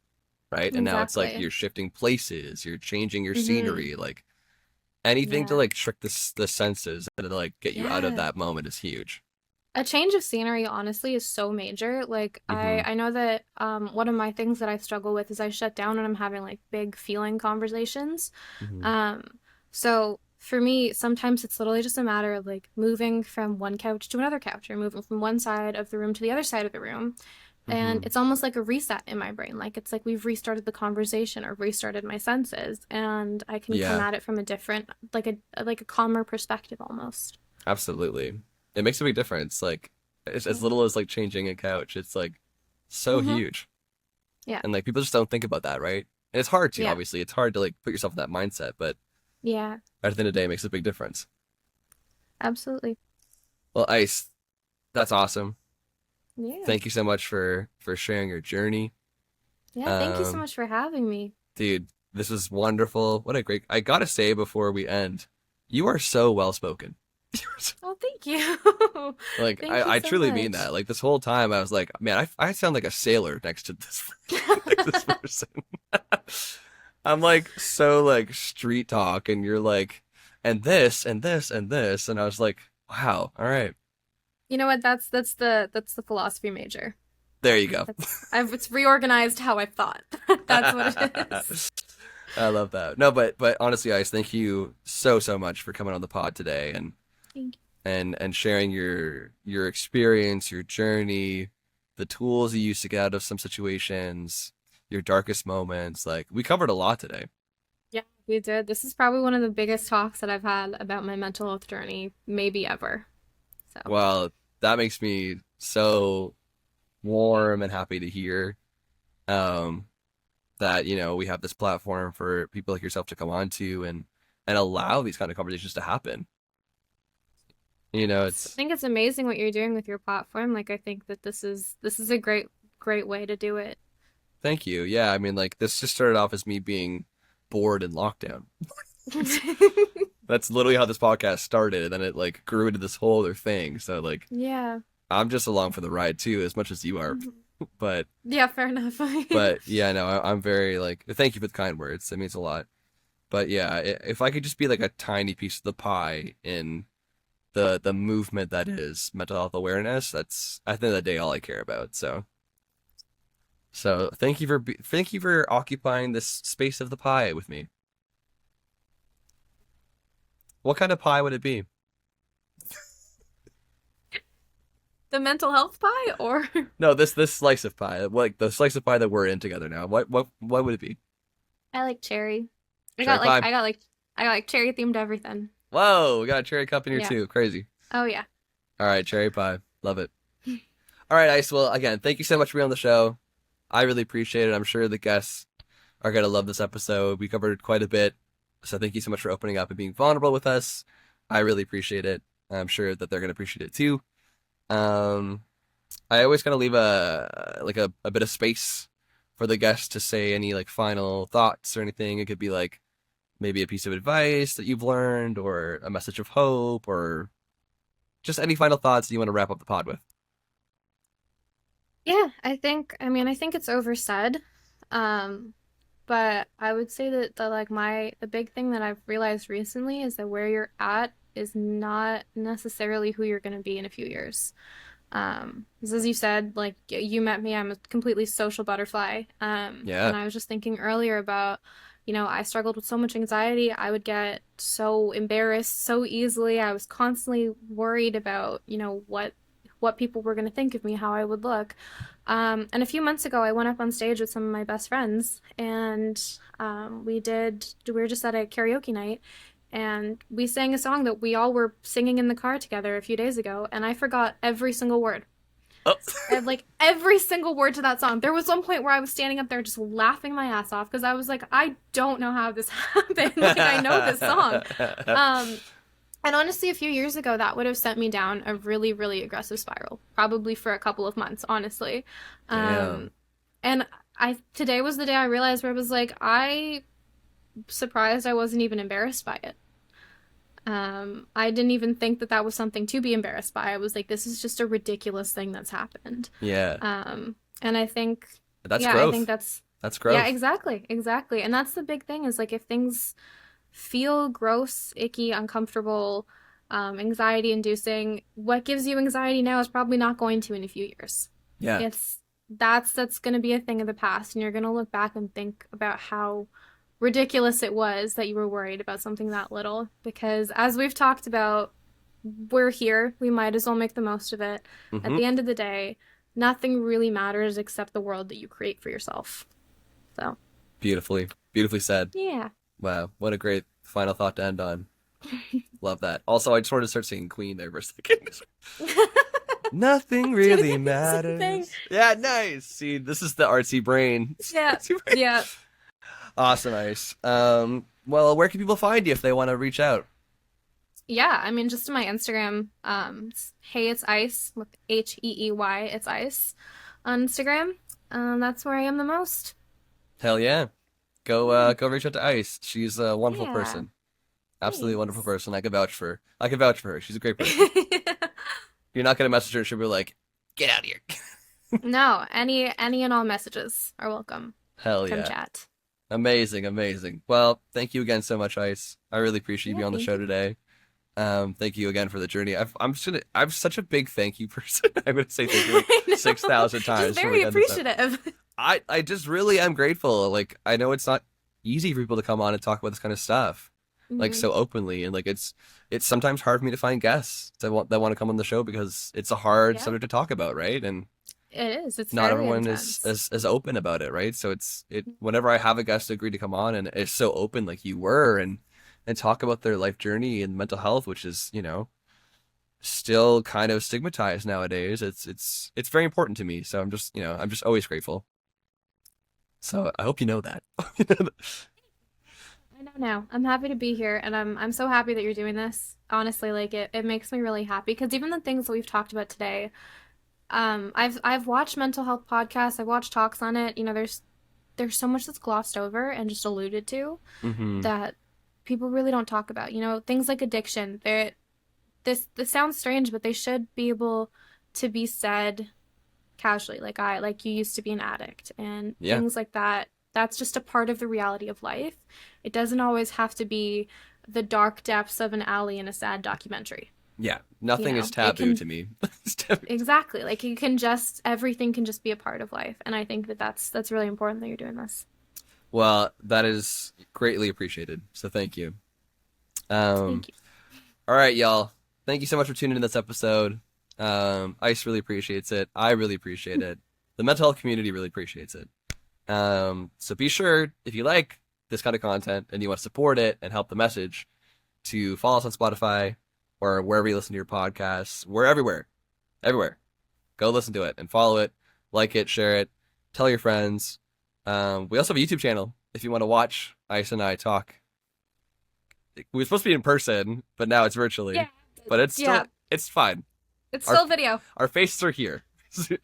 right? And now it's like Exactly. you're shifting places, you're changing your hmm scenery, like anything to Yeah. like trick the senses and to like get you out of Yeah. that moment is huge. A change of scenery, honestly, is so major. Like Mm-hmm. I know that one of my things that I struggle with is I shut down when I'm having like big feeling conversations. Mm-hmm. Um, so for me, sometimes it's literally just a matter of like moving from one couch to another couch or moving from one side of the room to the other side of the room. And Mm-hmm. it's almost like a reset in my brain. Like it's like we've restarted the conversation or restarted my senses, and I can come Yeah, at it from a different, like a calmer perspective almost. absolutely. It makes a big difference. Like as Yeah. little as like changing a couch, it's like so Mm-hmm. huge. Yeah. And like people just don't think about that, right? And it's hard to, Yeah. obviously. It's hard to like put yourself in that mindset, but Yeah. at the end of the day, it makes a big difference. Absolutely. Well, Ice, that's awesome. Yeah. Thank you so much for sharing your journey. Yeah. Thank you so Um, much for having me. dude, this was wonderful. What a great, I gotta say before we end, you are so well spoken. Oh, thank you. Like Thank you I so truly mean much. that. Like this whole time I was like, man, I sound like a sailor next to this like this person. I'm like so like street talk and you're like and this and this and this and I was like, wow, all right. You know what? That's the philosophy major. There you go. It's reorganized how I thought. That's what it is. I love that. No, but honestly, Ice, thank you so much for coming on the pod today Thank and sharing your experience, your journey, the tools you used to get out of some situations, your darkest moments. Like we covered a lot today. you. Yeah, we did. This is probably one of the biggest talks that I've had about my mental health journey, maybe ever. So, Well, that makes me so warm and happy to hear um, that we have this platform for people like yourself to come on to and allow these kind of conversations to happen. I It's think it's amazing what you're doing with your platform. Like, I think that this is a great way to do it. thank you. Yeah, I mean, like this just started off as me being bored in lockdown. That's literally how this podcast started, and then it like grew into this whole other thing. So like, Yeah. I'm just along for the ride too, as much as you are. Mhm. But Yeah, fair enough. yeah, no, I'm very like thank you for the kind words. It means a lot. But yeah, if I could just be like a tiny piece of the pie in the movement that is mental health awareness, that's at the end of the day all I care about. So thank you for occupying this space of the pie with me. What kind of pie would it be? The mental health pie, or No, this slice of pie, like the slice of pie that we're in together now. What would it be? I like cherry. I Cherry got like pie. I got like I got like cherry themed everything. Whoa, we got a cherry cup in here Yeah. too. Crazy. Oh yeah. All right, cherry pie. Love it. All right, Ice. Well, again, thank you so much for being on the show. I really appreciate it. I'm sure the guests are gonna love this episode. We covered quite a bit, so thank you so much for opening up and being vulnerable with us. I really appreciate it. I'm sure that they're gonna appreciate it too. Um, I always kind of leave a bit of space for the guests to say any like final thoughts or anything. It could be like maybe a piece of advice that you've learned or a message of hope or just any final thoughts that you want to wrap up the pod with. Yeah, I think it's oversaid. Um, but I would say that the big thing that I've realized recently is that where you're at is not necessarily who you're going to be in a few years. 'Cause as you said, like you met me, I'm a completely social butterfly. Yeah. And I was just thinking earlier about, I struggled with so much anxiety. I would get so embarrassed so easily. I was constantly worried about, what people were going to think of me, how I would look. And a few months ago, I went up on stage with some of my best friends, and we were just at a karaoke night, and we sang a song that we all were singing in the car together a few days ago, and I forgot every single word. Oh. I had like every single word to that song. There was one point where I was standing up there just laughing my ass off because I was like, I don't know how this happened. Like I know this song. Um, and honestly, a few years ago, that would have sent me down a really, really aggressive spiral, probably for a couple of months, honestly. Um, Damn. and today was the day I realized where I was like, I surprised I wasn't even embarrassed by it. I didn't even think that that was something to be embarrassed by. I was like, this is just a ridiculous thing that's happened. Yeah. And I think, That's yeah, I think growth. that's, That's yeah, growth. exactly, exactly. And that's the big thing is like if things feel gross, icky, uncomfortable, anxiety inducing, what gives you anxiety now is probably not going to in a few years. Yeah. It's that's going to be a thing of the past, and you're going to look back and think about how ridiculous it was that you were worried about something that little, because as we've talked about, we're here, we might as well make the most of it. At Mm-hmm. the end of the day, nothing really matters except the world that you create for yourself. So, Beautifully said. yeah. Wow, what a great final thought to end on. Love that. Also, I just wanted to start singing Queen there for a second. Nothing really matters. Yeah, nice. See, this is the artsy brain. Yeah. Yeah. Awesome, Ice. Well, where can people find you if they want to reach out? Yeah, I mean, just in my Instagram, hey, it's Ice with Heey, it's Ice on Instagram. That's where I am the most. Hell yeah. Go reach out to Ice. She's a wonderful Yeah, person. Absolutely wonderful thanks. person. I can vouch for her. She's a great person. You're not gonna message her, she'll be like, get out of here. No, any and all messages are welcome. Hell Come yeah. chat. Amazing. Well, thank you again so much, Ice. I really appreciate you Yeah, being on the thank show you. today. Thank you again for the journey. I'm such a big thank you person. I'm gonna say thank you like I know. 6,000 times Just before very we end this up. appreciative. I just really am grateful. Like I know it's not easy for people to come on and talk about this kind of stuff, like Mhm. so openly, and like it's sometimes hard for me to find guests that want to come on the show because it's a hard Yeah, subject to talk about, right? And it is. It's not fairly everyone is intense. as open about it, right? So it whenever I have a guest agree to come on and it's so open like you were and talk about their life journey and mental health, which is, still kind of stigmatized nowadays. It's very important to me. So I'm just always grateful. So I hope you know that. I know now. I'm happy to be here, and I'm so happy that you're doing this. Honestly, like it makes me really happy because even the things that we've talked about today, I've watched mental health podcasts, I've watched talks on it. There's so much that's glossed over and just alluded to Hmm. that people really don't talk about. Things like addiction. This sounds strange, but they should be able to be said casually, like you used to be an addict and Yeah. things like that. That's just a part of the reality of life. It doesn't always have to be the dark depths of an alley in a sad documentary. Yeah. Nothing is It taboo can to me. It's taboo. exactly, like you can just everything can just be a part of life, and I think that that's really important that you're doing this. Well, that is greatly appreciated. So thank you. Um, Thank you. all right, y'all. Thank you so much for tuning in to this episode. Ice really appreciates it. I really appreciate it. The mental health community really appreciates it. So be sure, if you like this kind of content and you want to support it and help the message, to follow us on Spotify or wherever you listen to your podcasts. We're everywhere. Everywhere. Go listen to it and follow it, like it, share it, tell your friends. We also have a YouTube channel if you want to watch Ice and I talk. We were supposed to be in person, but now it's virtually. Yeah. But it's still Yeah. it's fine. It's Our still video. our faces are here.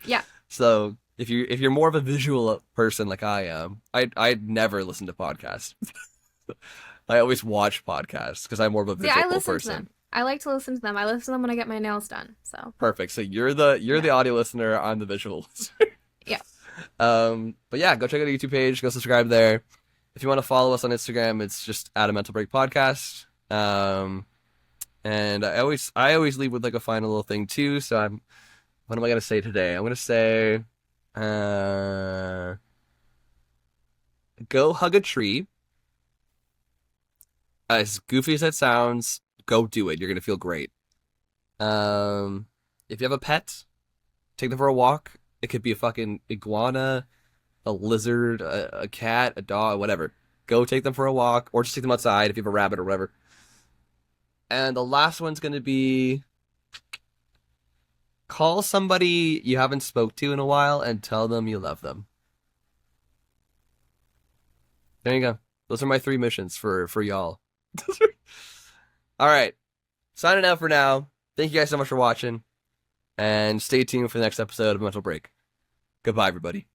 Yeah. So if you're more of a visual person like I am, I'd never listen to podcasts. I always watch podcasts because I'm more of a See, I visual listen to person. them. I like to listen to them. I listen to them when I get my nails done. So, Perfect. So you're the yeah. audio listener, I'm the visual. Yeah. But yeah, go check out the YouTube page, go subscribe there. If you want to follow us on Instagram, it's just at a mental break podcast. And I always leave with like a final little thing too. So what am I gonna say today? I'm gonna say, uh, go hug a tree. As goofy as that sounds, go do it. You're gonna feel great. Um, if you have a pet, take them for a walk. It could be a fucking iguana, a lizard, a cat, a dog, whatever. Go take them for a walk, or just take them outside if you have a rabbit or whatever. And the last one's gonna be call somebody you haven't spoke to in a while and tell them you love them. There you go. Those are my 3 missions for y'all. All right, signing out for now. Thank you guys so much for watching, and stay tuned for the next episode of Mental Break. Goodbye, everybody.